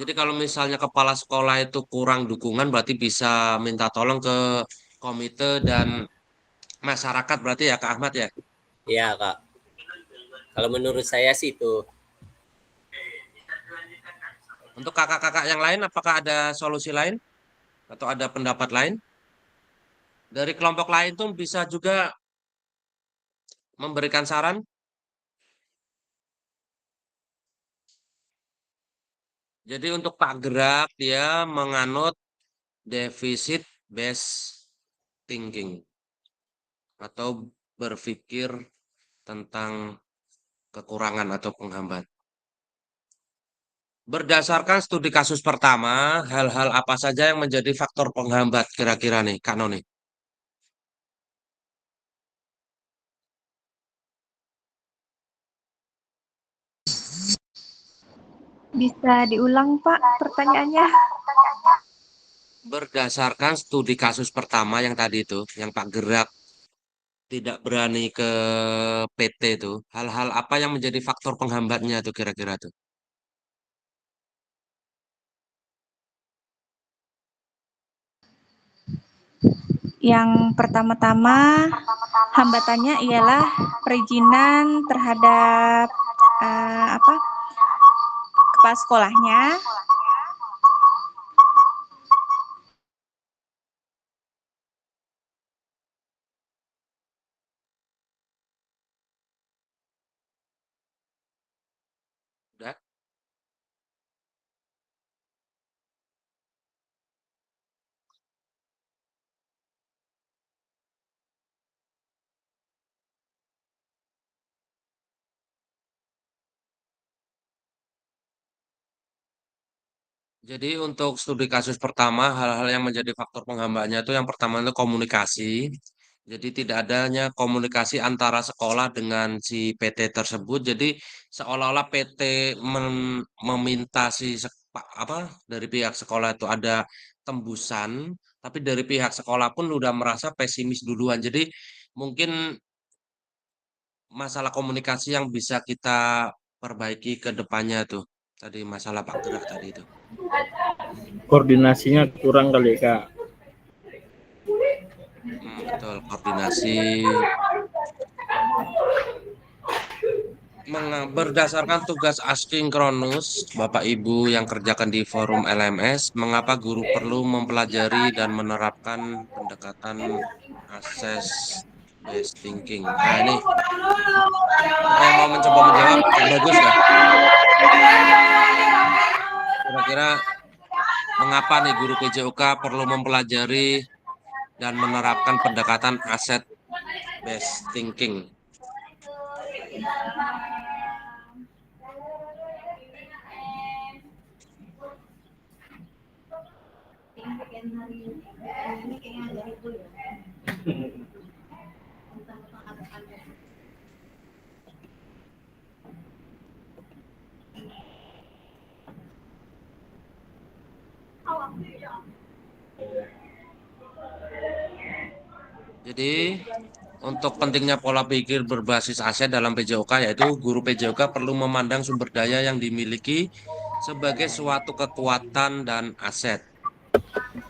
Jadi kalau misalnya kepala sekolah itu kurang dukungan berarti bisa minta tolong ke komite dan masyarakat berarti ya Kak Ahmad ya. Iya, Kak. Kalau menurut saya sih itu. Untuk kakak-kakak yang lain apakah ada solusi lain atau ada pendapat lain? Dari kelompok lain tuh bisa juga memberikan saran. Jadi untuk Pak Gerak dia menganut defisit based thinking atau berpikir tentang kekurangan atau penghambat. Berdasarkan studi kasus pertama, hal-hal apa saja yang menjadi faktor penghambat kira-kira nih, Kak Noni? Bisa diulang, Pak, pertanyaannya? Berdasarkan studi kasus pertama yang tadi itu, yang Pak Gerak tidak berani ke PT itu, hal-hal apa yang menjadi faktor penghambatnya tuh kira-kira tuh? Yang pertama-tama hambatannya ialah perizinan terhadap kepala sekolahnya. Jadi untuk studi kasus pertama, hal-hal yang menjadi faktor penghambaannya itu yang pertama itu komunikasi. Jadi tidak adanya komunikasi antara sekolah dengan si PT tersebut. Jadi seolah-olah PT meminta si apa dari pihak sekolah itu ada tembusan, tapi dari pihak sekolah pun udah merasa pesimis duluan. Jadi mungkin masalah komunikasi yang bisa kita perbaiki ke depannya tuh. Tadi masalah Pak Gerak tadi itu. Koordinasinya kurang kali Kak. Betul, koordinasi. Berdasarkan tugas asinkronus Bapak Ibu yang kerjakan di forum LMS, mengapa guru perlu mempelajari dan menerapkan pendekatan assess based thinking? Nah, ini siapa yang mau mencoba menjawab? Kak Bagus ya? Kira-kira mengapa nih guru PJOK perlu mempelajari dan menerapkan pendekatan asset based thinking? Jadi untuk pentingnya pola pikir berbasis aset dalam PJOK yaitu guru PJOK perlu memandang sumber daya yang dimiliki sebagai suatu kekuatan dan aset.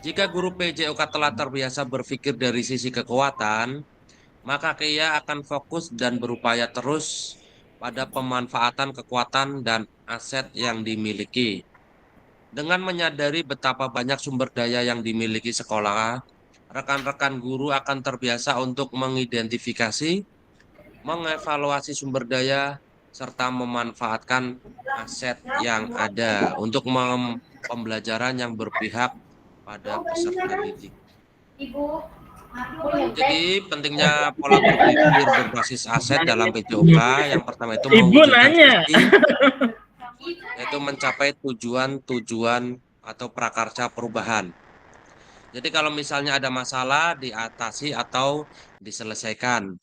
Jika guru PJOK telah terbiasa berpikir dari sisi kekuatan, maka ia akan fokus dan berupaya terus pada pemanfaatan kekuatan dan aset yang dimiliki. Dengan menyadari betapa banyak sumber daya yang dimiliki sekolah, rekan-rekan guru akan terbiasa untuk mengidentifikasi, mengevaluasi sumber daya, serta memanfaatkan aset yang ada untuk pembelajaran yang berpihak pada peserta didik. Jadi pentingnya pola berpikir berbasis aset dalam PJOK yang pertama itu Ibu mewujudkan nanya. visi, yaitu mencapai tujuan-tujuan atau prakarsa perubahan. Jadi kalau misalnya ada masalah diatasi atau diselesaikan.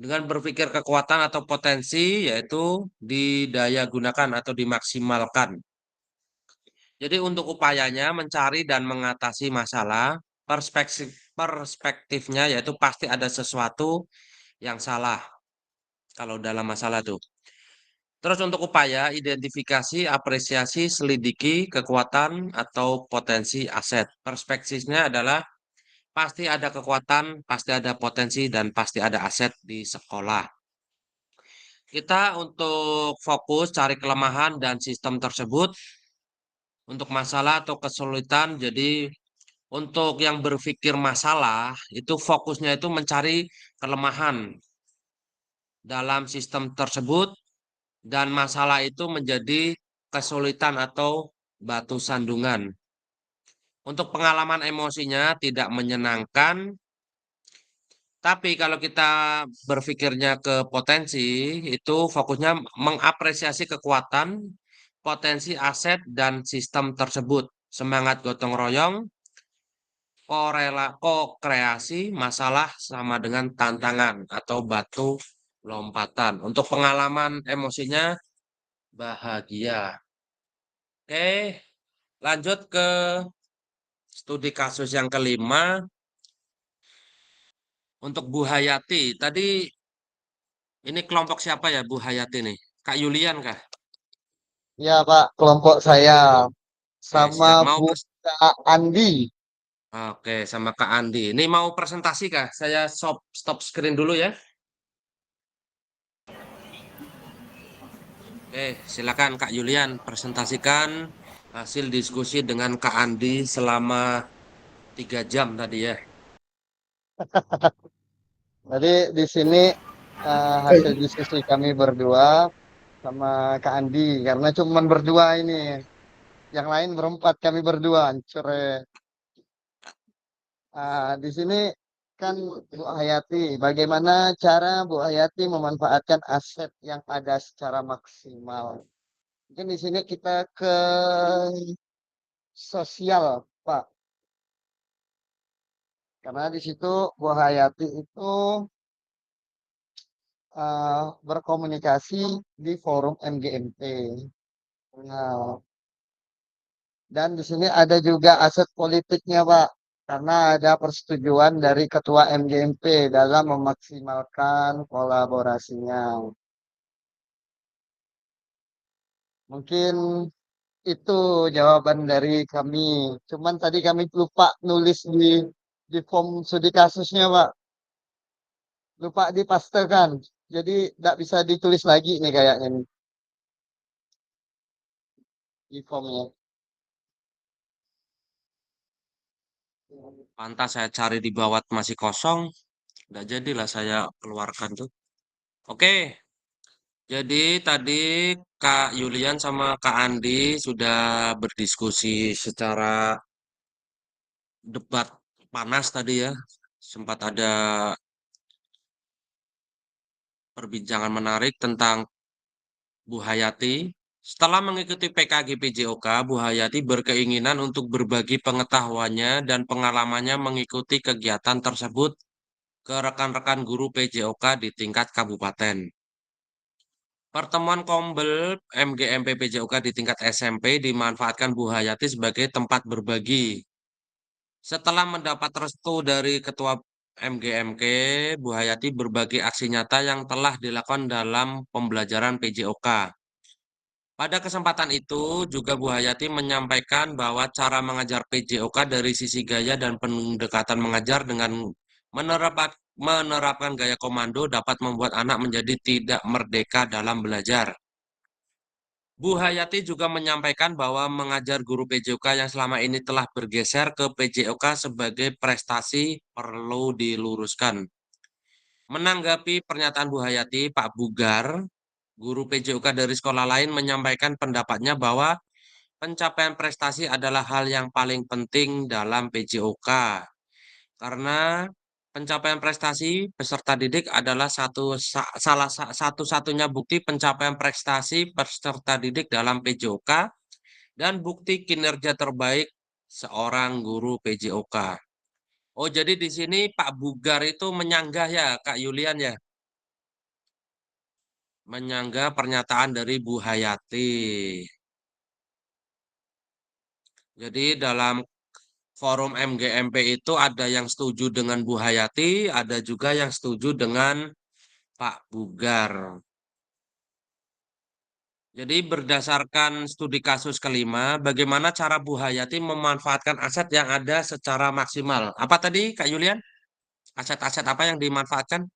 Dengan berpikir kekuatan atau potensi yaitu didaya gunakan atau dimaksimalkan. Jadi untuk upayanya mencari dan mengatasi masalah, perspektifnya yaitu pasti ada sesuatu yang salah kalau dalam masalah itu. Terus untuk upaya, identifikasi, apresiasi, selidiki kekuatan atau potensi aset. Perspektifnya adalah pasti ada kekuatan, pasti ada potensi, dan pasti ada aset di sekolah. Kita untuk fokus cari kelemahan dan sistem tersebut untuk masalah atau kesulitan. Jadi untuk yang berpikir masalah, itu fokusnya itu mencari kelemahan dalam sistem tersebut dan masalah itu menjadi kesulitan atau batu sandungan. Untuk pengalaman emosinya tidak menyenangkan, tapi kalau kita berpikirnya ke potensi, itu fokusnya mengapresiasi kekuatan, potensi aset, dan sistem tersebut. Semangat gotong royong, ko-kreasi, masalah sama dengan tantangan atau batu lompatan. Untuk pengalaman emosinya, bahagia. Oke, lanjut ke studi kasus yang kelima. Untuk Bu Hayati, tadi ini kelompok siapa ya Bu Hayati nih? Kak Yulian kah? Ya Pak, kelompok saya Oke, sama siap. Mau Bu Kak Andi. Oke, sama Kak Andi. Ini mau presentasi kah? Saya stop screen dulu ya. Oke, silakan Kak Yulian presentasikan hasil diskusi dengan Kak Andi selama 3 jam tadi ya. Jadi di sini hasil diskusi kami berdua sama Kak Andi karena cuman berdua ini. Yang lain berempat, kami berdua hancur ya. Di sini kan Bu Hayati, bagaimana cara Bu Hayati memanfaatkan aset yang ada secara maksimal. Mungkin di sini kita ke sosial, Pak. Karena di situ Bu Hayati itu berkomunikasi di forum MGMP. Nah, dan di sini ada juga aset politiknya, Pak. Karena ada persetujuan dari Ketua MGMP dalam memaksimalkan kolaborasinya. Mungkin itu jawaban dari kami. Cuman tadi kami lupa nulis di form studi kasusnya, Pak. Lupa dipastekan. Jadi tidak bisa ditulis lagi nih kayaknya nih, di formnya. Pantas saya cari di bawah masih kosong. Nggak jadilah saya keluarkan tuh. Oke, jadi tadi Kak Yulian sama Kak Andi sudah berdiskusi secara debat panas tadi ya. Sempat ada perbincangan menarik tentang Bu Hayati. Setelah mengikuti PKG PJOK, Bu Hayati berkeinginan untuk berbagi pengetahuannya dan pengalamannya mengikuti kegiatan tersebut ke rekan-rekan guru PJOK di tingkat kabupaten. Pertemuan Kombel MGMP PJOK di tingkat SMP dimanfaatkan Bu Hayati sebagai tempat berbagi. Setelah mendapat restu dari Ketua MGMK, Bu Hayati berbagi aksi nyata yang telah dilakukan dalam pembelajaran PJOK. Pada kesempatan itu juga Bu Hayati menyampaikan bahwa cara mengajar PJOK dari sisi gaya dan pendekatan mengajar dengan menerapkan gaya komando dapat membuat anak menjadi tidak merdeka dalam belajar. Bu Hayati juga menyampaikan bahwa mengajar guru PJOK yang selama ini telah bergeser ke PJOK sebagai prestasi perlu diluruskan. Menanggapi pernyataan Bu Hayati, Pak Bugar, guru PJOK dari sekolah lain menyampaikan pendapatnya bahwa pencapaian prestasi adalah hal yang paling penting dalam PJOK. Karena pencapaian prestasi peserta didik adalah satu-satunya bukti pencapaian prestasi peserta didik dalam PJOK dan bukti kinerja terbaik seorang guru PJOK. Oh, jadi di sini Pak Bugar itu menyanggah ya, Kak Yulian ya? Menyanggah pernyataan dari Bu Hayati. Jadi dalam forum MGMP itu ada yang setuju dengan Bu Hayati, ada juga yang setuju dengan Pak Bugar. Jadi berdasarkan studi kasus kelima, bagaimana cara Bu Hayati memanfaatkan aset yang ada secara maksimal? Apa tadi, Kak Yulian? Aset-aset apa yang dimanfaatkan?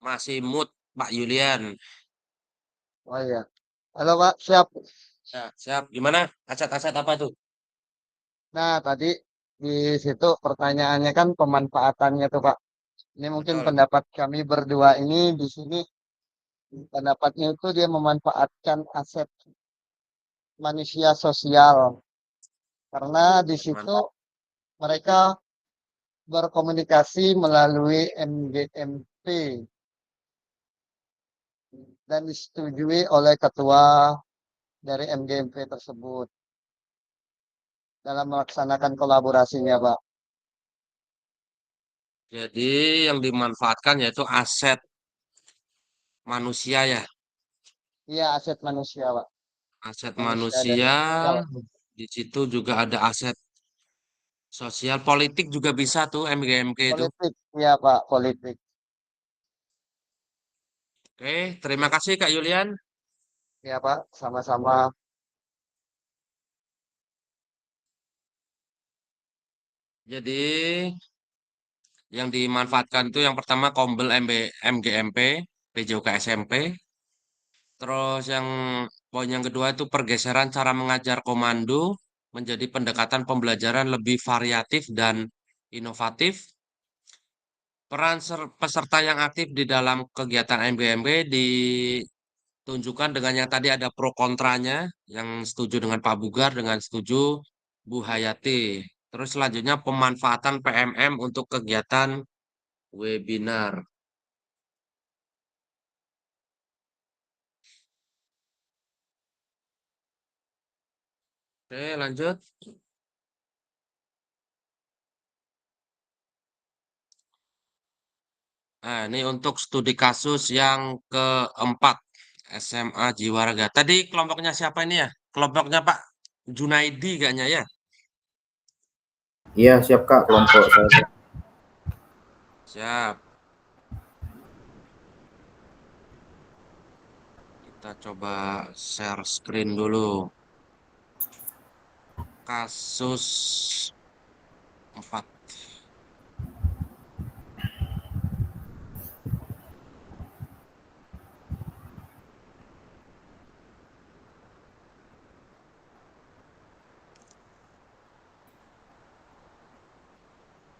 Masih mood, Pak Yulian. Oh iya. Halo, Pak. Siap. Ya, siap. Gimana? Aset-aset apa tuh? Nah, tadi di situ pertanyaannya kan pemanfaatannya tuh, Pak. Ini mungkin Betul. pendapat kami berdua ini di sini pendapatnya itu dia memanfaatkan aset manusia sosial karena di situ mereka berkomunikasi melalui MGMP dan disetujui oleh ketua dari MGMP tersebut dalam melaksanakan kolaborasinya, Pak. Jadi yang dimanfaatkan yaitu aset manusia ya. Iya, aset manusia, Pak. Aset Manusia dan manusia, sosial. di situ juga ada aset sosial, politik juga bisa tuh MGMK itu. Politik, iya, Pak, politik. Oke, terima kasih Kak Yulian. Iya, Pak, sama-sama. Jadi yang dimanfaatkan itu yang pertama Kombel MGMP, PJOK SMP. Terus yang poin yang kedua itu pergeseran cara mengajar komando menjadi pendekatan pembelajaran lebih variatif dan inovatif. Peran peserta yang aktif di dalam kegiatan MGMP ditunjukkan dengan yang tadi ada pro kontranya, yang setuju dengan Pak Bugar, dengan setuju Bu Hayati. Terus selanjutnya pemanfaatan PMM untuk kegiatan webinar. Oke, lanjut. Nah, ini untuk studi kasus yang keempat, SMA Jiwaraga. Tadi kelompoknya siapa ini ya? Kelompoknya Pak Junaidi kayaknya ya? Iya, siap Kak, kelompok saya. Siap. Kita coba share screen dulu. Kasus 4.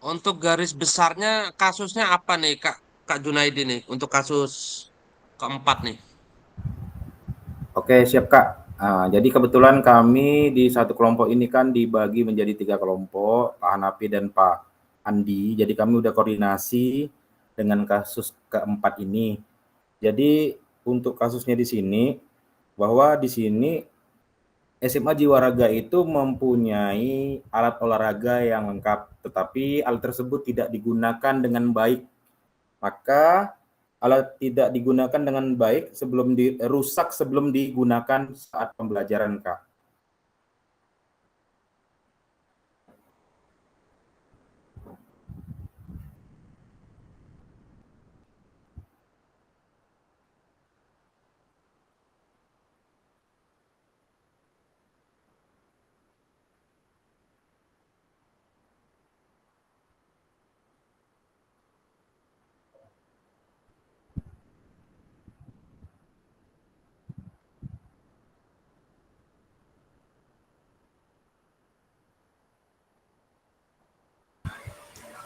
Untuk garis besarnya kasusnya apa nih Kak Junaidi nih untuk kasus keempat nih? Oke, siap Kak. Jadi kebetulan kami di satu kelompok ini kan dibagi menjadi 3 kelompok, Pak Hanapi dan Pak Andi. Jadi kami udah koordinasi dengan kasus keempat ini. Jadi untuk kasusnya di sini, bahwa di sini SMA Jiwaraga itu mempunyai alat olahraga yang lengkap, tetapi alat tersebut tidak digunakan dengan baik. Maka alat tidak digunakan dengan baik rusak sebelum digunakan saat pembelajaran, Kak.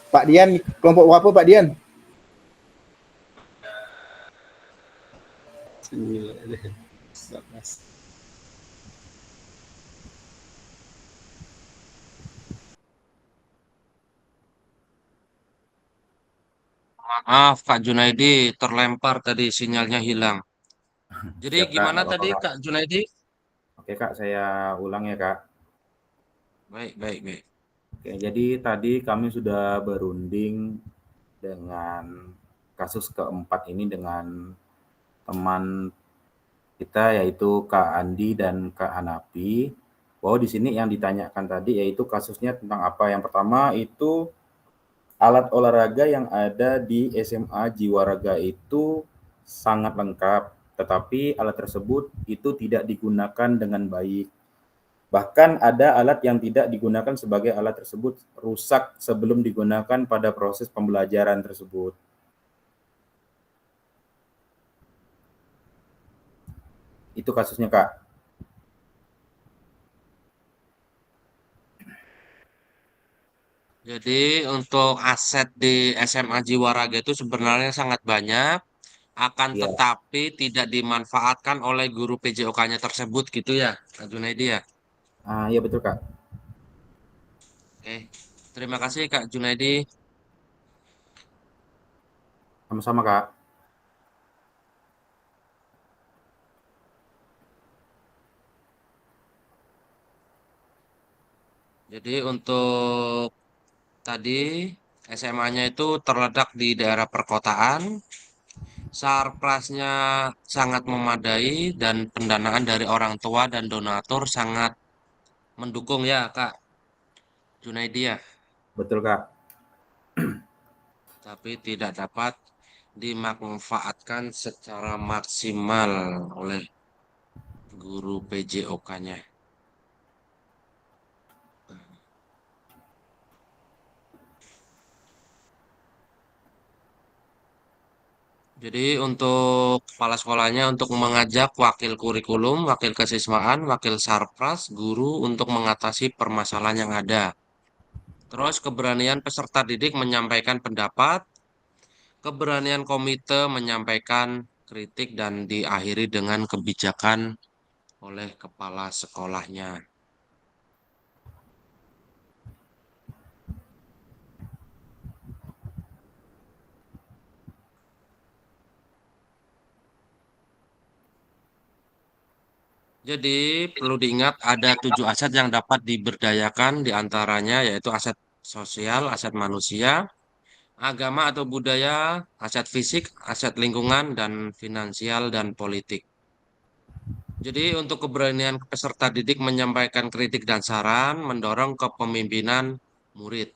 Pak Dian, kelompok apa Pak Dian? Maaf Kak Junaidi, terlempar tadi sinyalnya hilang. Jadi Siap, Kak, gimana nggak tadi apa-apa, Kak. Kak Junaidi? Oke, Kak, saya ulang ya, Kak. Baik, baik, baik. Oke, jadi tadi kami sudah berunding dengan kasus keempat ini dengan teman kita yaitu Kak Andi dan Kak Hanapi. Bahwa di sini yang ditanyakan tadi yaitu kasusnya tentang apa? Yang pertama itu alat olahraga yang ada di SMA Jiwaraga itu sangat lengkap, tetapi alat tersebut itu tidak digunakan dengan baik. Bahkan ada alat yang tidak digunakan sebagai alat tersebut rusak sebelum digunakan pada proses pembelajaran tersebut. Itu kasusnya, Kak. Jadi untuk aset di SMA Jiwaraga itu sebenarnya sangat banyak, akan Iya. tetapi tidak dimanfaatkan oleh guru PJOK-nya tersebut gitu ya, Kak Junaidi ya? Iya betul, Kak. Oke, terima kasih Kak Junaidi. Sama-sama, Kak. Jadi untuk tadi SMA-nya itu terletak di daerah perkotaan, sarprasnya sangat memadai dan pendanaan dari orang tua dan donatur sangat mendukung ya Kak Junaidi ya, Betul, Kak. tapi tidak dapat dimanfaatkan secara maksimal oleh guru PJOK-nya. Jadi untuk kepala sekolahnya untuk mengajak wakil kurikulum, wakil kesiswaan, wakil sarpras, guru untuk mengatasi permasalahan yang ada. Terus keberanian peserta didik menyampaikan pendapat, keberanian komite menyampaikan kritik dan diakhiri dengan kebijakan oleh kepala sekolahnya. Jadi perlu diingat ada 7 aset yang dapat diberdayakan diantaranya yaitu aset sosial, aset manusia, agama atau budaya, aset fisik, aset lingkungan, dan finansial dan politik. Jadi untuk keberanian peserta didik menyampaikan kritik dan saran, mendorong kepemimpinan murid.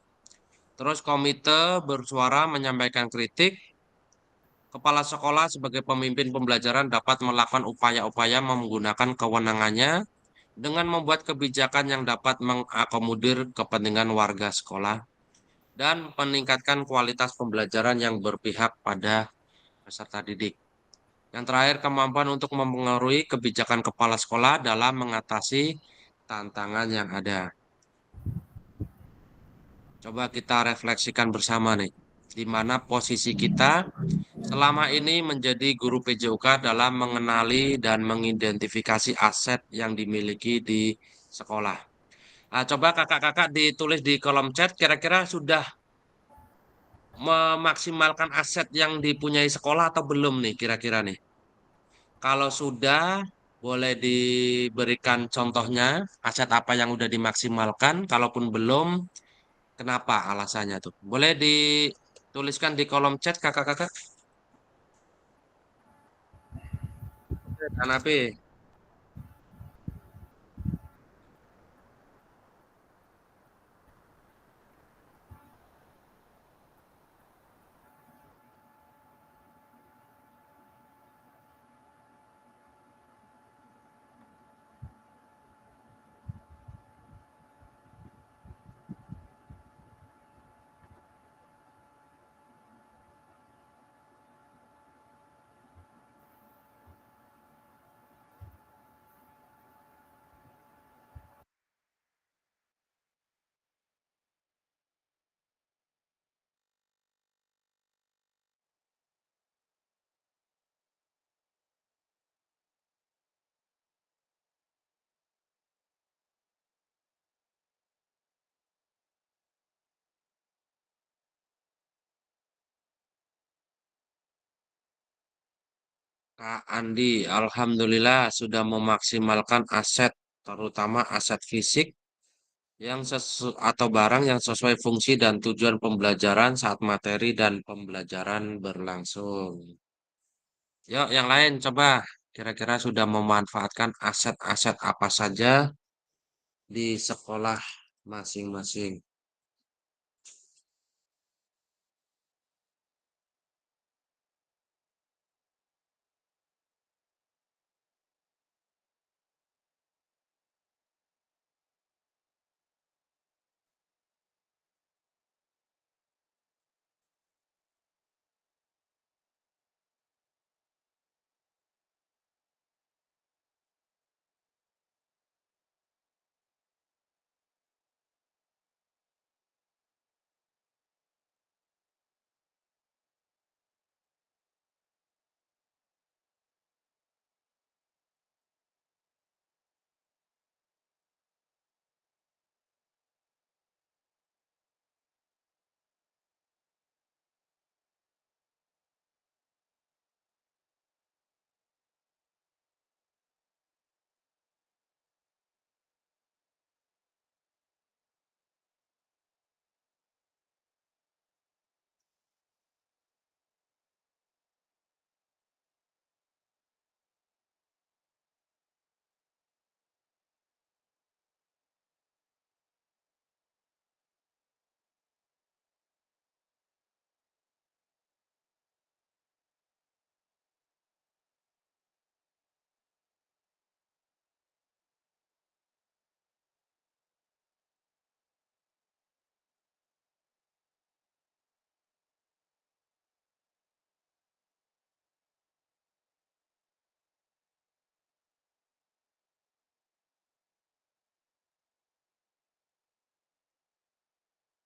Terus komite bersuara menyampaikan kritik. Kepala sekolah sebagai pemimpin pembelajaran dapat melakukan upaya-upaya menggunakan kewenangannya dengan membuat kebijakan yang dapat mengakomodir kepentingan warga sekolah dan meningkatkan kualitas pembelajaran yang berpihak pada peserta didik. Yang terakhir, kemampuan untuk mempengaruhi kebijakan kepala sekolah dalam mengatasi tantangan yang ada. Coba kita refleksikan bersama nih, di mana posisi kita selama ini menjadi guru PJOK dalam mengenali dan mengidentifikasi aset yang dimiliki di sekolah. Nah, coba kakak-kakak ditulis di kolom chat, kira-kira sudah memaksimalkan aset yang dipunyai sekolah atau belum nih kira-kira nih? Kalau sudah, boleh diberikan contohnya, aset apa yang udah dimaksimalkan. Kalaupun belum, kenapa alasannya tuh? Boleh dituliskan di kolom chat kakak-kakak. Hanapi. Kak Andi, Alhamdulillah sudah memaksimalkan aset, terutama aset fisik yang atau barang yang sesuai fungsi dan tujuan pembelajaran saat materi dan pembelajaran berlangsung. Yuk, yang lain coba. Kira-kira sudah memanfaatkan aset-aset apa saja di sekolah masing-masing.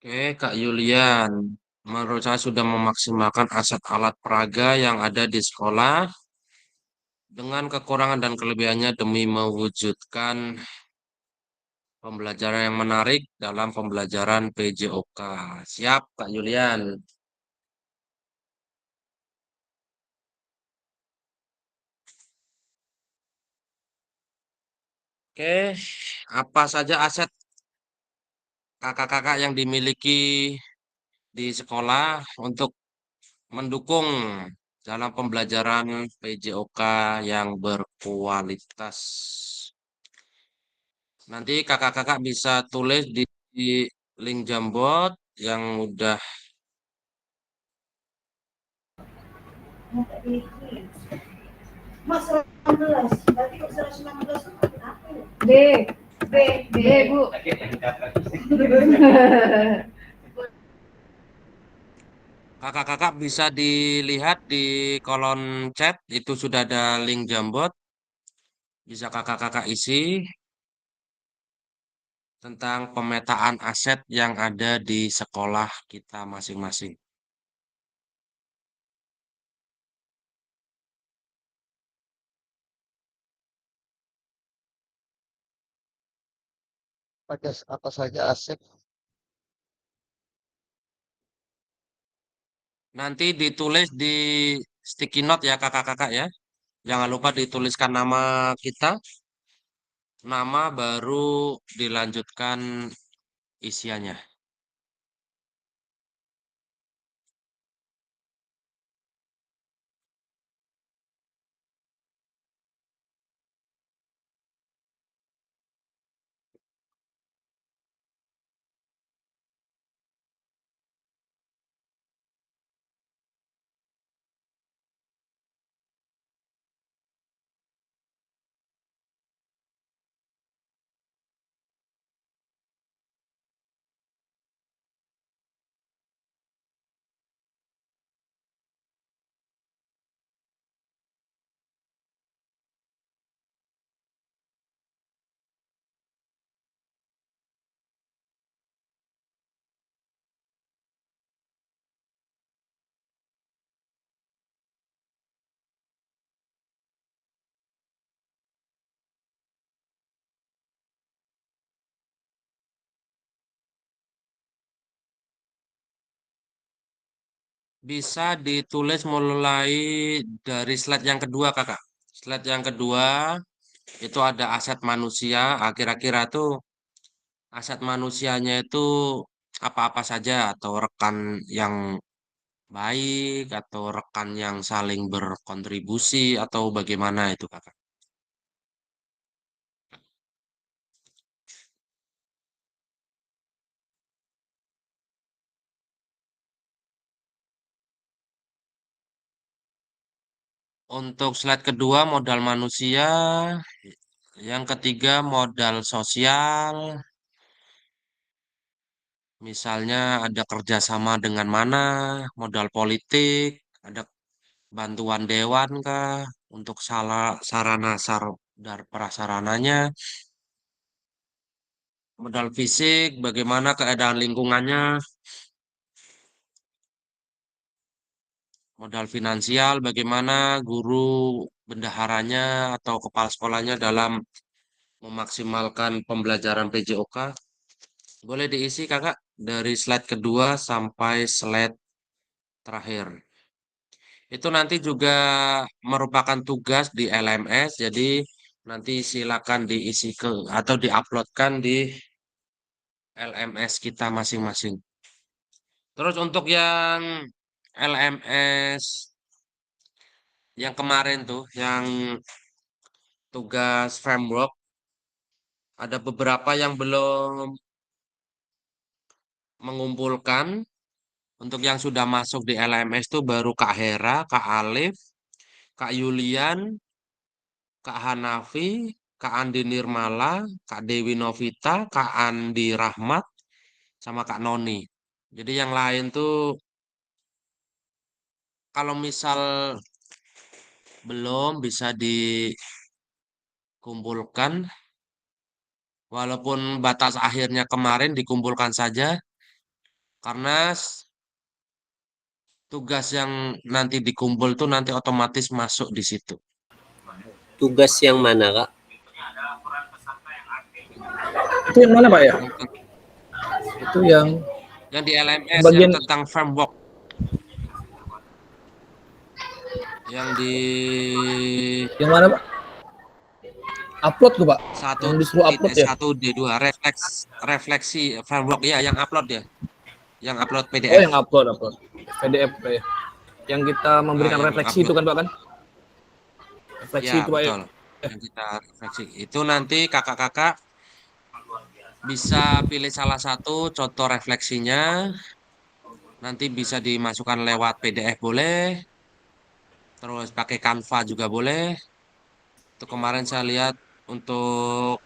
Oke, Kak Yulian. Menurut saya sudah memaksimalkan aset alat peraga yang ada di sekolah dengan kekurangan dan kelebihannya demi mewujudkan pembelajaran yang menarik dalam pembelajaran PJOK. Siap, Kak Yulian. Oke, apa saja aset kakak-kakak yang dimiliki di sekolah untuk mendukung dalam pembelajaran PJOK yang berkualitas. Nanti kakak-kakak bisa tulis di link Jamboard yang udah Mas 19, berarti kok 119 apa ya? B, Bu. kakak-kakak bisa dilihat di kolom chat itu sudah ada link Jamboard. Bisa kakak-kakak isi tentang pemetaan aset yang ada di sekolah kita masing-masing. Apa saja aset? Nanti ditulis di sticky note ya kakak-kakak ya. Jangan lupa dituliskan nama kita, nama baru dilanjutkan isiannya. Bisa ditulis mulai dari slide yang kedua kakak. Slide yang kedua itu ada aset manusia. Kira-kira tuh aset manusianya itu apa-apa saja atau rekan yang baik atau rekan yang saling berkontribusi atau bagaimana itu kakak. Untuk slide kedua modal manusia, yang ketiga modal sosial, misalnya ada kerjasama dengan mana, modal politik, ada bantuan dewan kah, untuk sarana dan prasarananya, modal fisik, bagaimana keadaan lingkungannya, modal finansial, bagaimana guru bendaharanya atau kepala sekolahnya dalam memaksimalkan pembelajaran PJOK. Boleh diisi kakak dari slide kedua sampai slide terakhir. Itu nanti juga merupakan tugas di LMS, jadi nanti silakan diisi atau diuploadkan di LMS kita masing-masing. Terus untuk yang LMS yang kemarin tuh, yang tugas framework, ada beberapa yang belum mengumpulkan. Untuk yang sudah masuk di LMS itu baru Kak Hera, Kak Alif, Kak Yulian, Kak Hanafi, Kak Andi Nirmala, Kak Dewi Novita, Kak Andi Rahmat, sama Kak Noni. Jadi yang lain tuh kalau misal belum bisa dikumpulkan, walaupun batas akhirnya kemarin dikumpulkan saja, karena tugas yang nanti dikumpul tuh nanti otomatis masuk di situ. Tugas yang mana, Kak? Itu yang mana Pak ya? Itu yang di LMS bagian yang tentang framework. Yang mana Pak? Upload tuh Pak. Satu Yang disuruh upload titik ya. satu D2 refleksi framework ya, yang upload ya, yang upload Oh PDF. yang upload PDF ya. Yang kita memberikan Yang refleksi itu upload kan Pak kan? Refleksi ya itu Pak ya. betul. Yang kita refleksi itu nanti kakak-kakak bisa pilih salah satu contoh refleksinya, nanti bisa dimasukkan lewat PDF boleh, terus pakai Canva juga boleh. Itu kemarin saya lihat untuk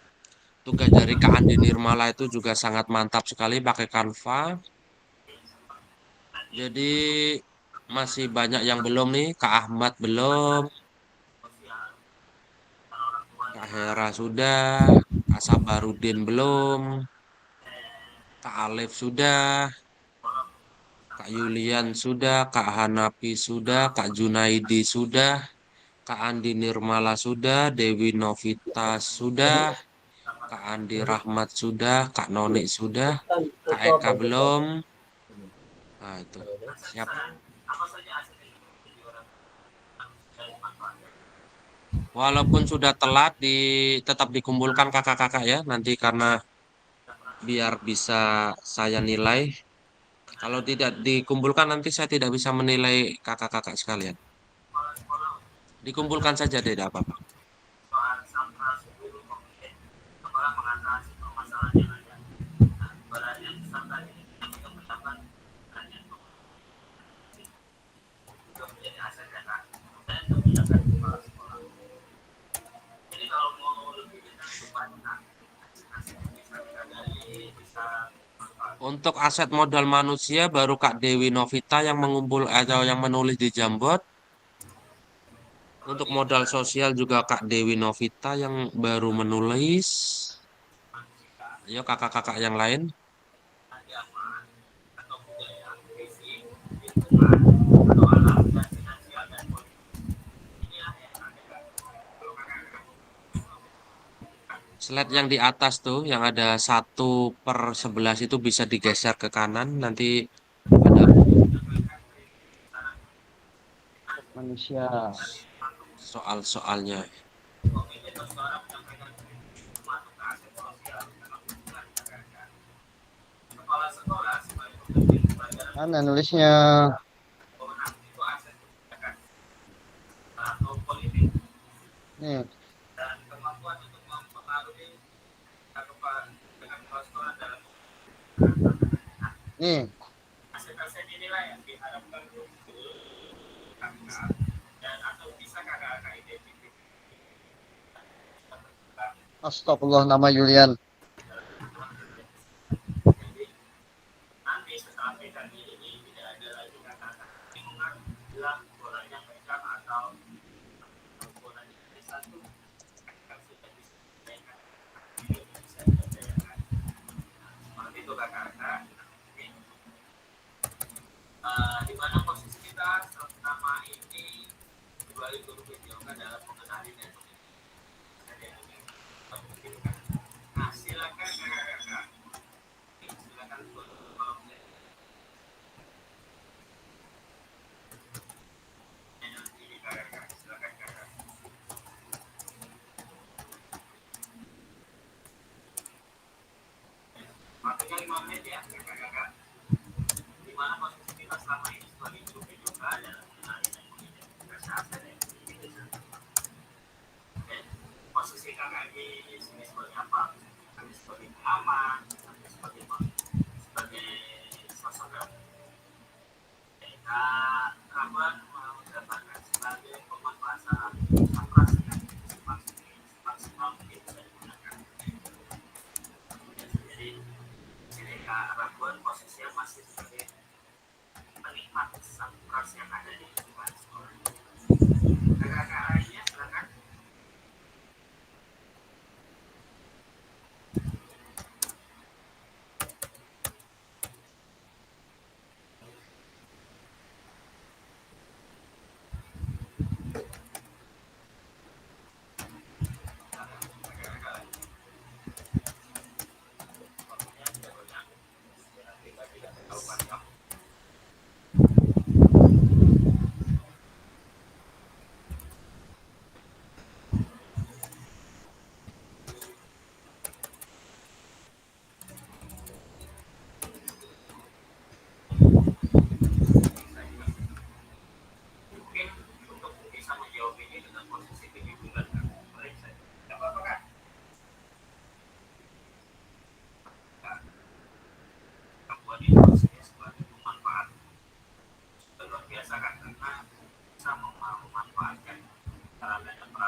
tugas dari Kak Andi Nirmala itu juga sangat mantap sekali pakai Canva. Jadi masih banyak yang belum nih, Kak Ahmad belum, Kak Hera sudah, Kak Sabarudin belum, Kak Alif sudah, Kak Yulian sudah, Kak Hanapi sudah, Kak Junaidi sudah, Kak Andi Nirmala sudah, Dewi Novita sudah, Kak Andi Rahmat sudah, Kak Noni sudah, Kak Eka belum. Nah itu, siap. Walaupun sudah telat, tetap dikumpulkan kakak-kakak ya, nanti karena biar bisa saya nilai. Kalau tidak dikumpulkan nanti saya tidak bisa menilai kakak-kakak sekalian. Dikumpulkan saja, tidak apa-apa. Untuk aset modal manusia baru Kak Dewi Novita yang mengumpul atau yang menulis di Jambot. Untuk modal sosial juga Kak Dewi Novita yang baru menulis. Ayo kakak-kakak yang lain. Slide yang di atas tuh, yang ada 1/11 itu bisa digeser ke kanan. Nanti ada Manusia. soal-soalnya. Mana nulisnya? Nih. Nih. Astagfirullah, nama Yulian.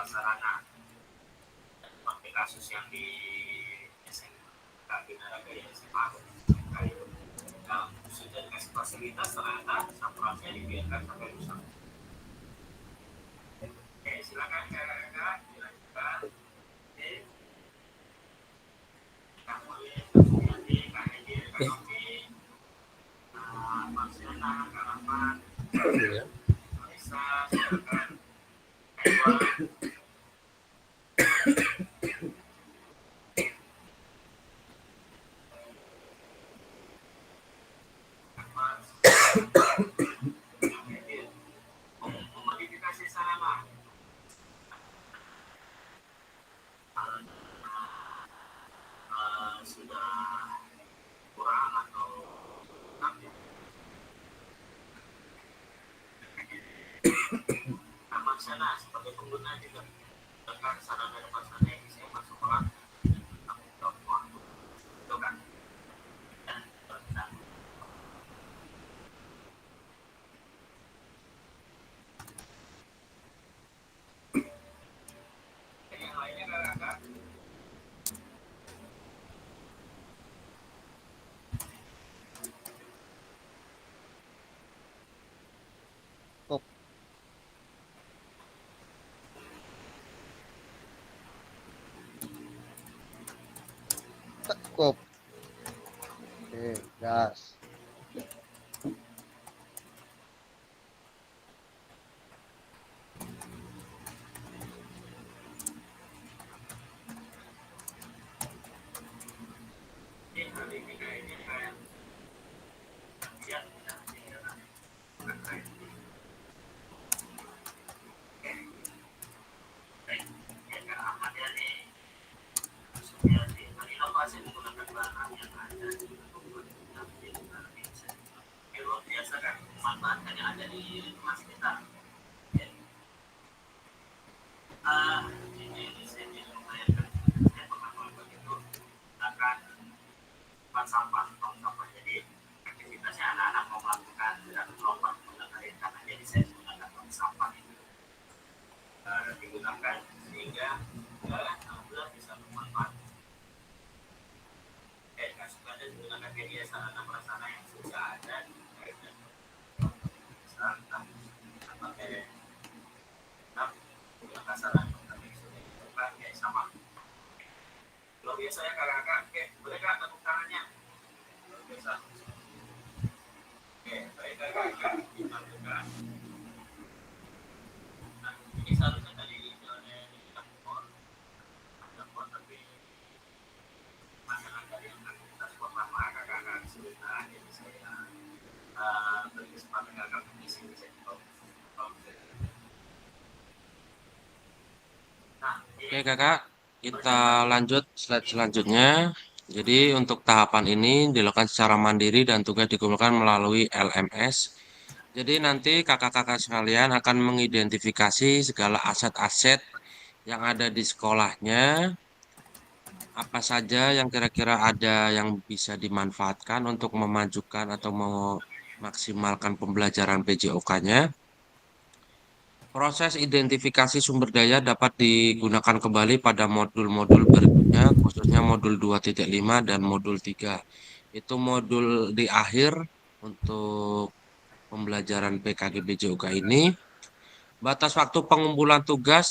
prasarana. Seperti kasus yang di SMK Binaragaya SMA, sudah dikasih fasilitas ternyata sampurasnya dibiarkan sampai rusak. Oke, silakan kakak dilanjutkan. Oke. Kamu nanti KND, ekonomi, Marsiana, Karaman, Marisa, silakan. Modifikasi sarana. Sudah kurang atau taman sana sebagai pengguna juga dengan sarana depan sana yang bisa masuk orang itu kan. Yang lainnya kakak. Cukup. Oke, gas. Inovasi menggunakan bahan yang ada di luar biasa kan, manfaatkan yang ada di rumah kita. Ini saya membayangkan, saya pernah melakukan itu, akan tempat sampah, tong sampah. Jadi aktivitasnya anak-anak mau melakukan tidak lompat menggunakan air tanah, jadi saya menggunakan tong sampah itu digunakan sehingga alhamdulillah bisa bermanfaat. Ada menggunakan media sarana prasarana yang sudah ada di pakai menggunakan sarana yang sudah dipakai sama. Luar biasa ya kakak-kakak. Oke, boleh kak tepuk tangannya. Luar biasa. Oke, baik kakak-kakak dilakukan. Nah, ini seharusnya tadi oleh kita pukul tapi masalah dari yang aktivitas pertama kakak-kakak kesulitan, jadi saya beri kesempatan kakak mengisi di sini. Oke kakak, kita lanjut slide selanjutnya. Jadi untuk tahapan ini dilakukan secara mandiri dan tugas dikumpulkan melalui LMS. Jadi nanti kakak-kakak sekalian akan mengidentifikasi segala aset-aset yang ada di sekolahnya, apa saja yang kira-kira ada yang bisa dimanfaatkan untuk memajukan atau memaksimalkan pembelajaran PJOK-nya. Proses identifikasi sumber daya dapat digunakan kembali pada modul-modul berikutnya, khususnya modul 2.5 dan modul 3. Itu modul di akhir untuk pembelajaran PKG PJOK ini. Batas waktu pengumpulan tugas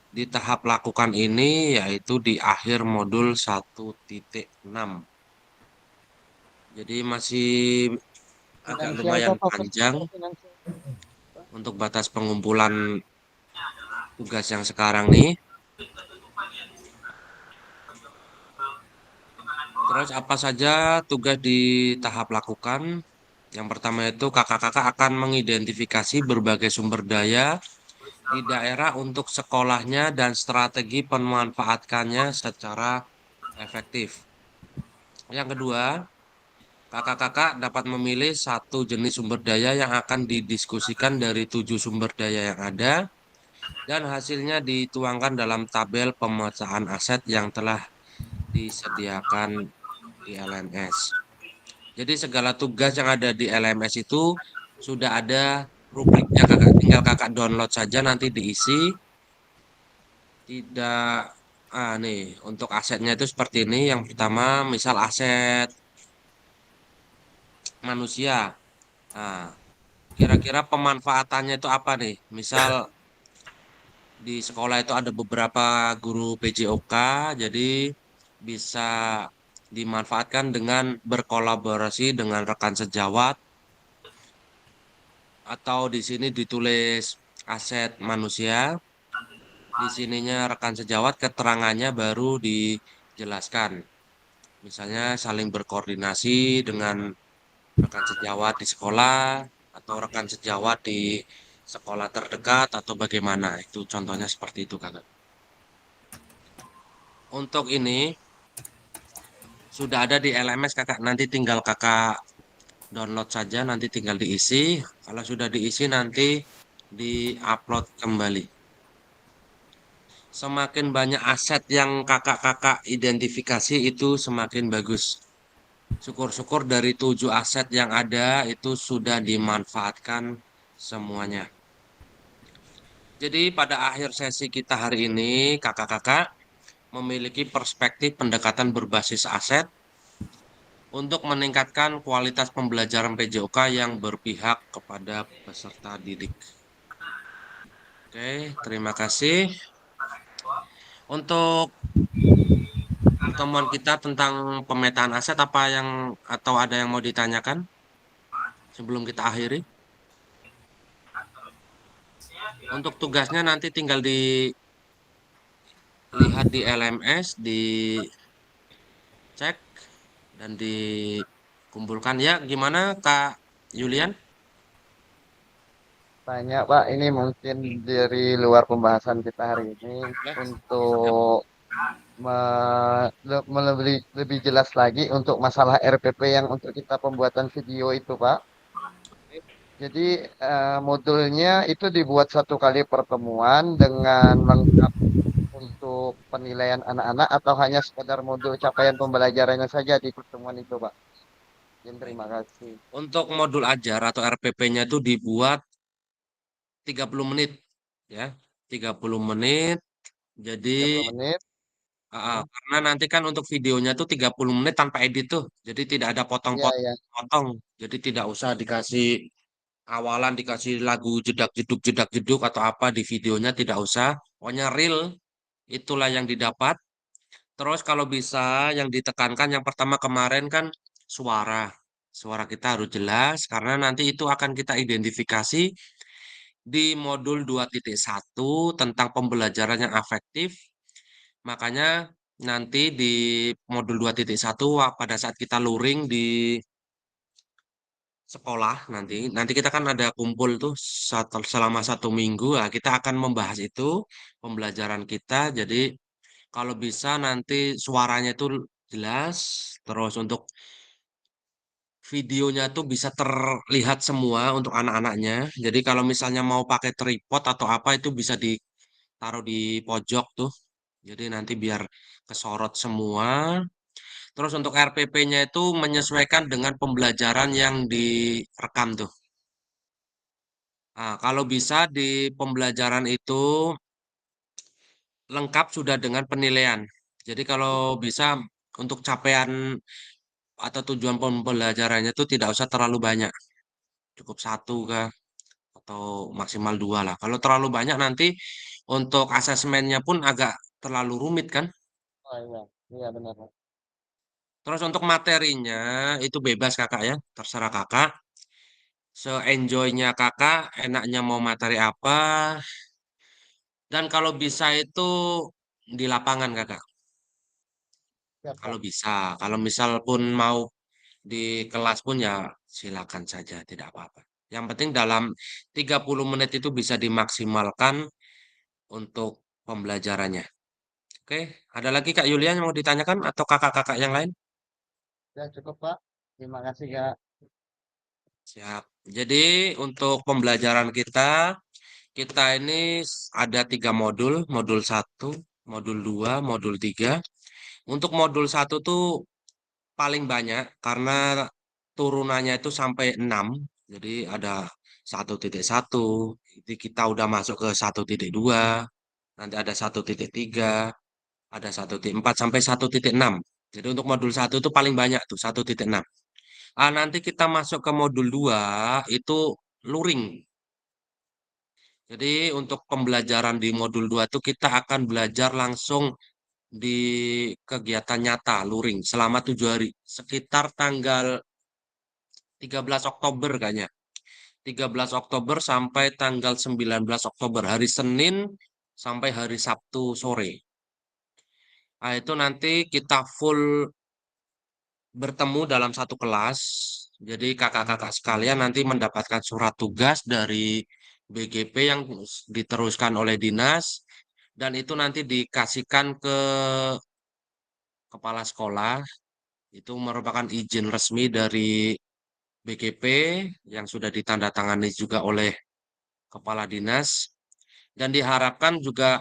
di tahap lakukan ini yaitu di akhir modul 1.6. Jadi masih agak lumayan panjang untuk batas pengumpulan tugas yang sekarang nih. Terus apa saja tugas di tahap lakukan? Yang pertama itu kakak-kakak akan mengidentifikasi berbagai sumber daya di daerah untuk sekolahnya dan strategi pemanfaatkannya secara efektif. Yang kedua, kakak-kakak dapat memilih satu jenis sumber daya yang akan didiskusikan dari 7 sumber daya yang ada dan hasilnya dituangkan dalam tabel pemecahan aset yang telah disediakan di LMS. Jadi segala tugas yang ada di LMS itu sudah ada rubriknya kakak, tinggal kakak download saja nanti diisi. tidak nih untuk asetnya itu seperti ini. Yang pertama misal aset manusia. Nah, kira-kira pemanfaatannya itu apa nih? Misal di sekolah itu ada beberapa guru PJOK, jadi bisa dimanfaatkan dengan berkolaborasi dengan rekan sejawat, atau di sini ditulis aset manusia, di sininya rekan sejawat, keterangannya baru dijelaskan. Misalnya saling berkoordinasi dengan rekan sejawat di sekolah atau rekan sejawat di sekolah terdekat atau bagaimana. Itu contohnya seperti itu, Kakak. Untuk ini sudah ada di LMS, Kakak. Nanti tinggal Kakak download saja, nanti tinggal diisi. Kalau sudah diisi nanti di-upload kembali. Semakin banyak aset yang kakak-kakak identifikasi itu semakin bagus. Syukur-syukur dari 7 aset yang ada itu sudah dimanfaatkan semuanya. Jadi pada akhir sesi kita hari ini, kakak-kakak memiliki perspektif pendekatan berbasis aset untuk meningkatkan kualitas pembelajaran PJOK yang berpihak kepada peserta didik. Oke, terima kasih. Untuk pertemuan kita tentang pemetaan aset atau ada yang mau ditanyakan sebelum kita akhiri? Untuk tugasnya nanti tinggal dilihat di LMS, dicek dan dikumpulkan. Ya, gimana Kak Yulian? Banyak Pak, ini mungkin dari luar pembahasan kita hari ini untuk lebih jelas lagi untuk masalah RPP yang untuk kita pembuatan video itu Pak. Jadi modulnya itu dibuat 1 kali pertemuan dengan lengkap untuk penilaian anak-anak atau hanya sekedar modul capaian pembelajarannya saja di pertemuan itu Pak. Terima kasih. Untuk modul ajar atau RPP-nya itu dibuat 30 menit ya. 30 menit. Jadi 30 menit. Karena nanti kan untuk videonya tuh 30 menit tanpa edit tuh. Jadi tidak ada potong-potong. Jadi tidak usah dikasih awalan, dikasih lagu jedak-jeduk atau apa di videonya, tidak usah. Pokoknya real, itulah yang didapat. Terus kalau bisa yang ditekankan yang pertama kemarin kan suara. Suara kita harus jelas karena nanti itu akan kita identifikasi di modul 2.1 tentang pembelajaran yang efektif. Makanya nanti di modul 2.1 pada saat kita luring di sekolah nanti kita kan ada kumpul tuh selama 1 minggu, kita akan membahas itu pembelajaran kita. Jadi kalau bisa nanti suaranya itu jelas, terus untuk videonya tuh bisa terlihat semua untuk anak-anaknya. Jadi kalau misalnya mau pakai tripod atau apa itu bisa ditaruh di pojok tuh. Jadi nanti biar kesorot semua. Terus untuk RPP-nya itu menyesuaikan dengan pembelajaran yang direkam tuh. Nah, kalau bisa di pembelajaran itu lengkap sudah dengan penilaian. Jadi kalau bisa untuk capaian atau tujuan pembelajarannya itu tidak usah terlalu banyak. Cukup 1 kah atau maksimal 2 lah. Kalau terlalu banyak nanti untuk asesmennya pun agak terlalu rumit kan. Oh iya, iya benar Pak. Terus untuk materinya itu bebas kakak ya, terserah kakak. Se-enjoy-nya kakak, enaknya mau materi apa. Dan kalau bisa itu di lapangan kakak. Siap, Kalau Pak. bisa, kalau misal pun mau di kelas pun ya silakan saja, tidak apa-apa. Yang penting dalam 30 menit itu bisa dimaksimalkan untuk pembelajarannya. Oke, ada lagi Kak Yulian yang mau ditanyakan atau kakak-kakak yang lain? Ya cukup Pak. Terima kasih Kak. Siap. Jadi untuk pembelajaran kita ini ada 3 modul, modul 1, modul 2, modul 3. Untuk modul 1 tuh paling banyak karena turunannya itu sampai 6. Jadi ada 1.1, jadi kita udah masuk ke 1.2. Nanti ada 1.3, ada 1.4 sampai 1.6. Jadi untuk modul 1 itu paling banyak tuh 1.6. Nanti kita masuk ke modul 2 itu luring. Jadi untuk pembelajaran di modul 2 itu kita akan belajar langsung di kegiatan nyata luring selama 7 hari. Sekitar tanggal 13 Oktober kayaknya. 13 Oktober sampai tanggal 19 Oktober. Hari Senin sampai hari Sabtu sore. Nah, itu nanti kita full bertemu dalam satu kelas. Jadi kakak-kakak sekalian nanti mendapatkan surat tugas dari BGP yang diteruskan oleh dinas. Dan itu nanti dikasihkan ke kepala sekolah. Itu merupakan izin resmi dari BGP yang sudah ditandatangani juga oleh kepala dinas. Dan diharapkan juga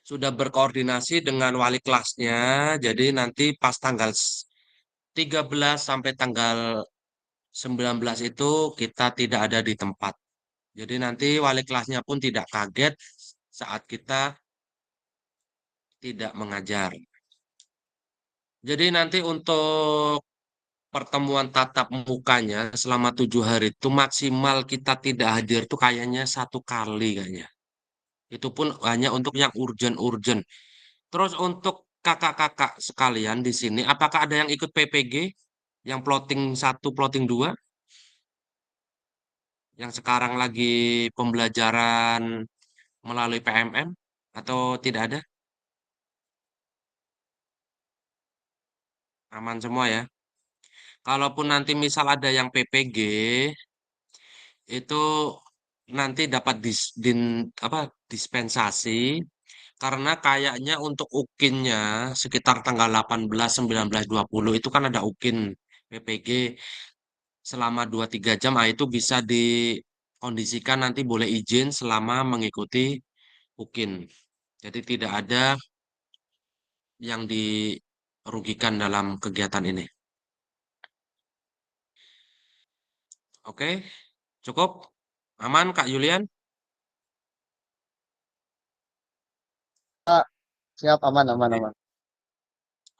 sudah berkoordinasi dengan wali kelasnya. Jadi nanti pas tanggal 13 sampai tanggal 19 itu kita tidak ada di tempat. Jadi nanti wali kelasnya pun tidak kaget saat kita tidak mengajar. Jadi nanti untuk pertemuan tatap mukanya selama 7 hari itu maksimal kita tidak hadir tuh kayaknya 1 kali kayaknya. Itu pun hanya untuk yang urgent-urgent. Terus untuk kakak-kakak sekalian di sini, apakah ada yang ikut PPG? Yang plotting 1, plotting 2? Yang sekarang lagi pembelajaran melalui PMM? Atau tidak ada? Aman semua ya? Kalaupun nanti misal ada yang PPG, itu nanti dapat dispensasi karena kayaknya untuk UKIN-nya sekitar tanggal 18, 19, 20 itu kan ada UKIN PPG selama 2-3 jam. Itu bisa dikondisikan nanti boleh izin selama mengikuti UKIN. Jadi tidak ada yang dirugikan dalam kegiatan ini. Oke, cukup? Aman Kak Yulian? Siap, aman, aman, aman.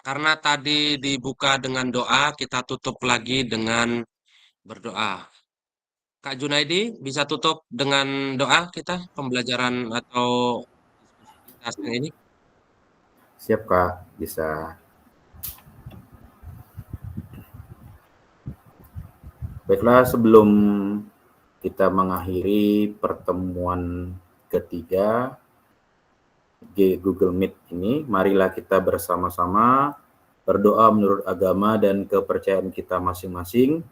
Karena tadi dibuka dengan doa, kita tutup lagi dengan berdoa. Kak Junaidi, bisa tutup dengan doa kita pembelajaran atau diskusi kita ini? Siap Kak, bisa. Baiklah, sebelum kita mengakhiri pertemuan ketiga Google Meet ini, marilah kita bersama-sama berdoa menurut agama dan kepercayaan kita masing-masing.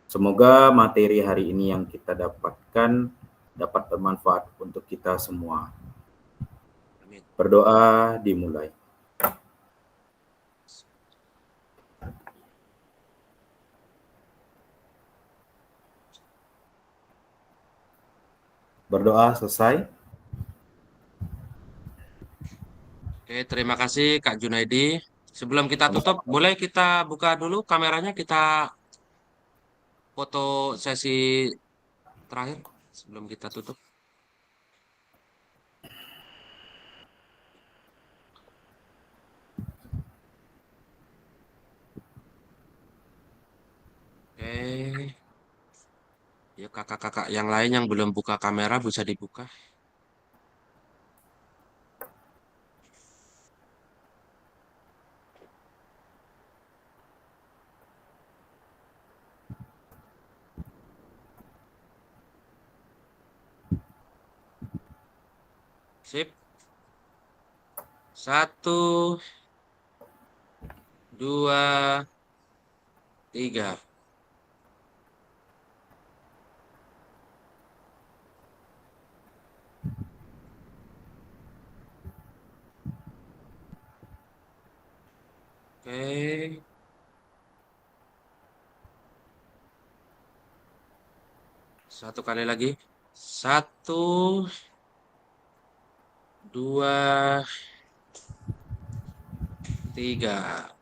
Semoga materi hari ini yang kita dapatkan dapat bermanfaat untuk kita semua. Amin. Berdoa dimulai. Berdoa selesai. Oke, terima kasih Kak Junaidi. Sebelum kita tutup, boleh kita buka dulu kameranya, kita foto sesi terakhir sebelum kita tutup. Oke. Ya kakak-kakak yang lain yang belum buka kamera bisa dibuka. Sip. 1, 2, 3. Oke. Satu kali lagi. 1, 2, 3.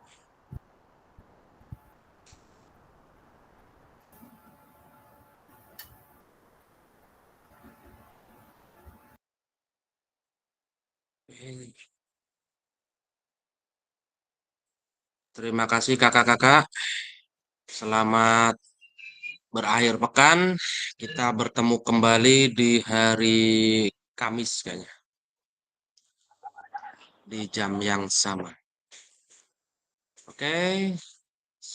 Terima kasih kakak-kakak. Selamat berakhir pekan. Kita bertemu kembali di hari Kamis kayaknya. Di jam yang sama. Oke.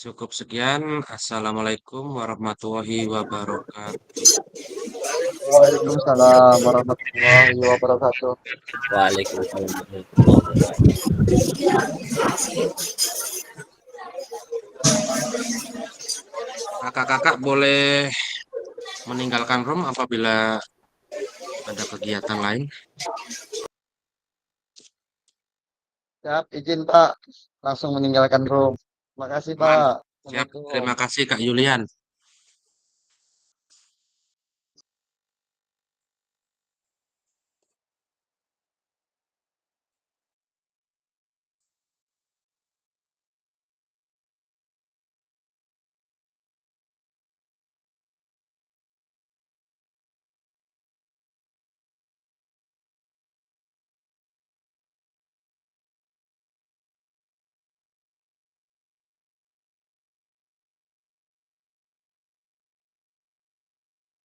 Cukup sekian. Assalamualaikum warahmatullahi wabarakatuh. Waalaikumsalam warahmatullahi wabarakatuh. Waalaikumsalam. Kakak-kakak boleh meninggalkan room apabila ada kegiatan lain. Siap, izin Pak. Langsung meninggalkan room. Terima kasih Pak. Siap. Terima kasih Kak Yulian.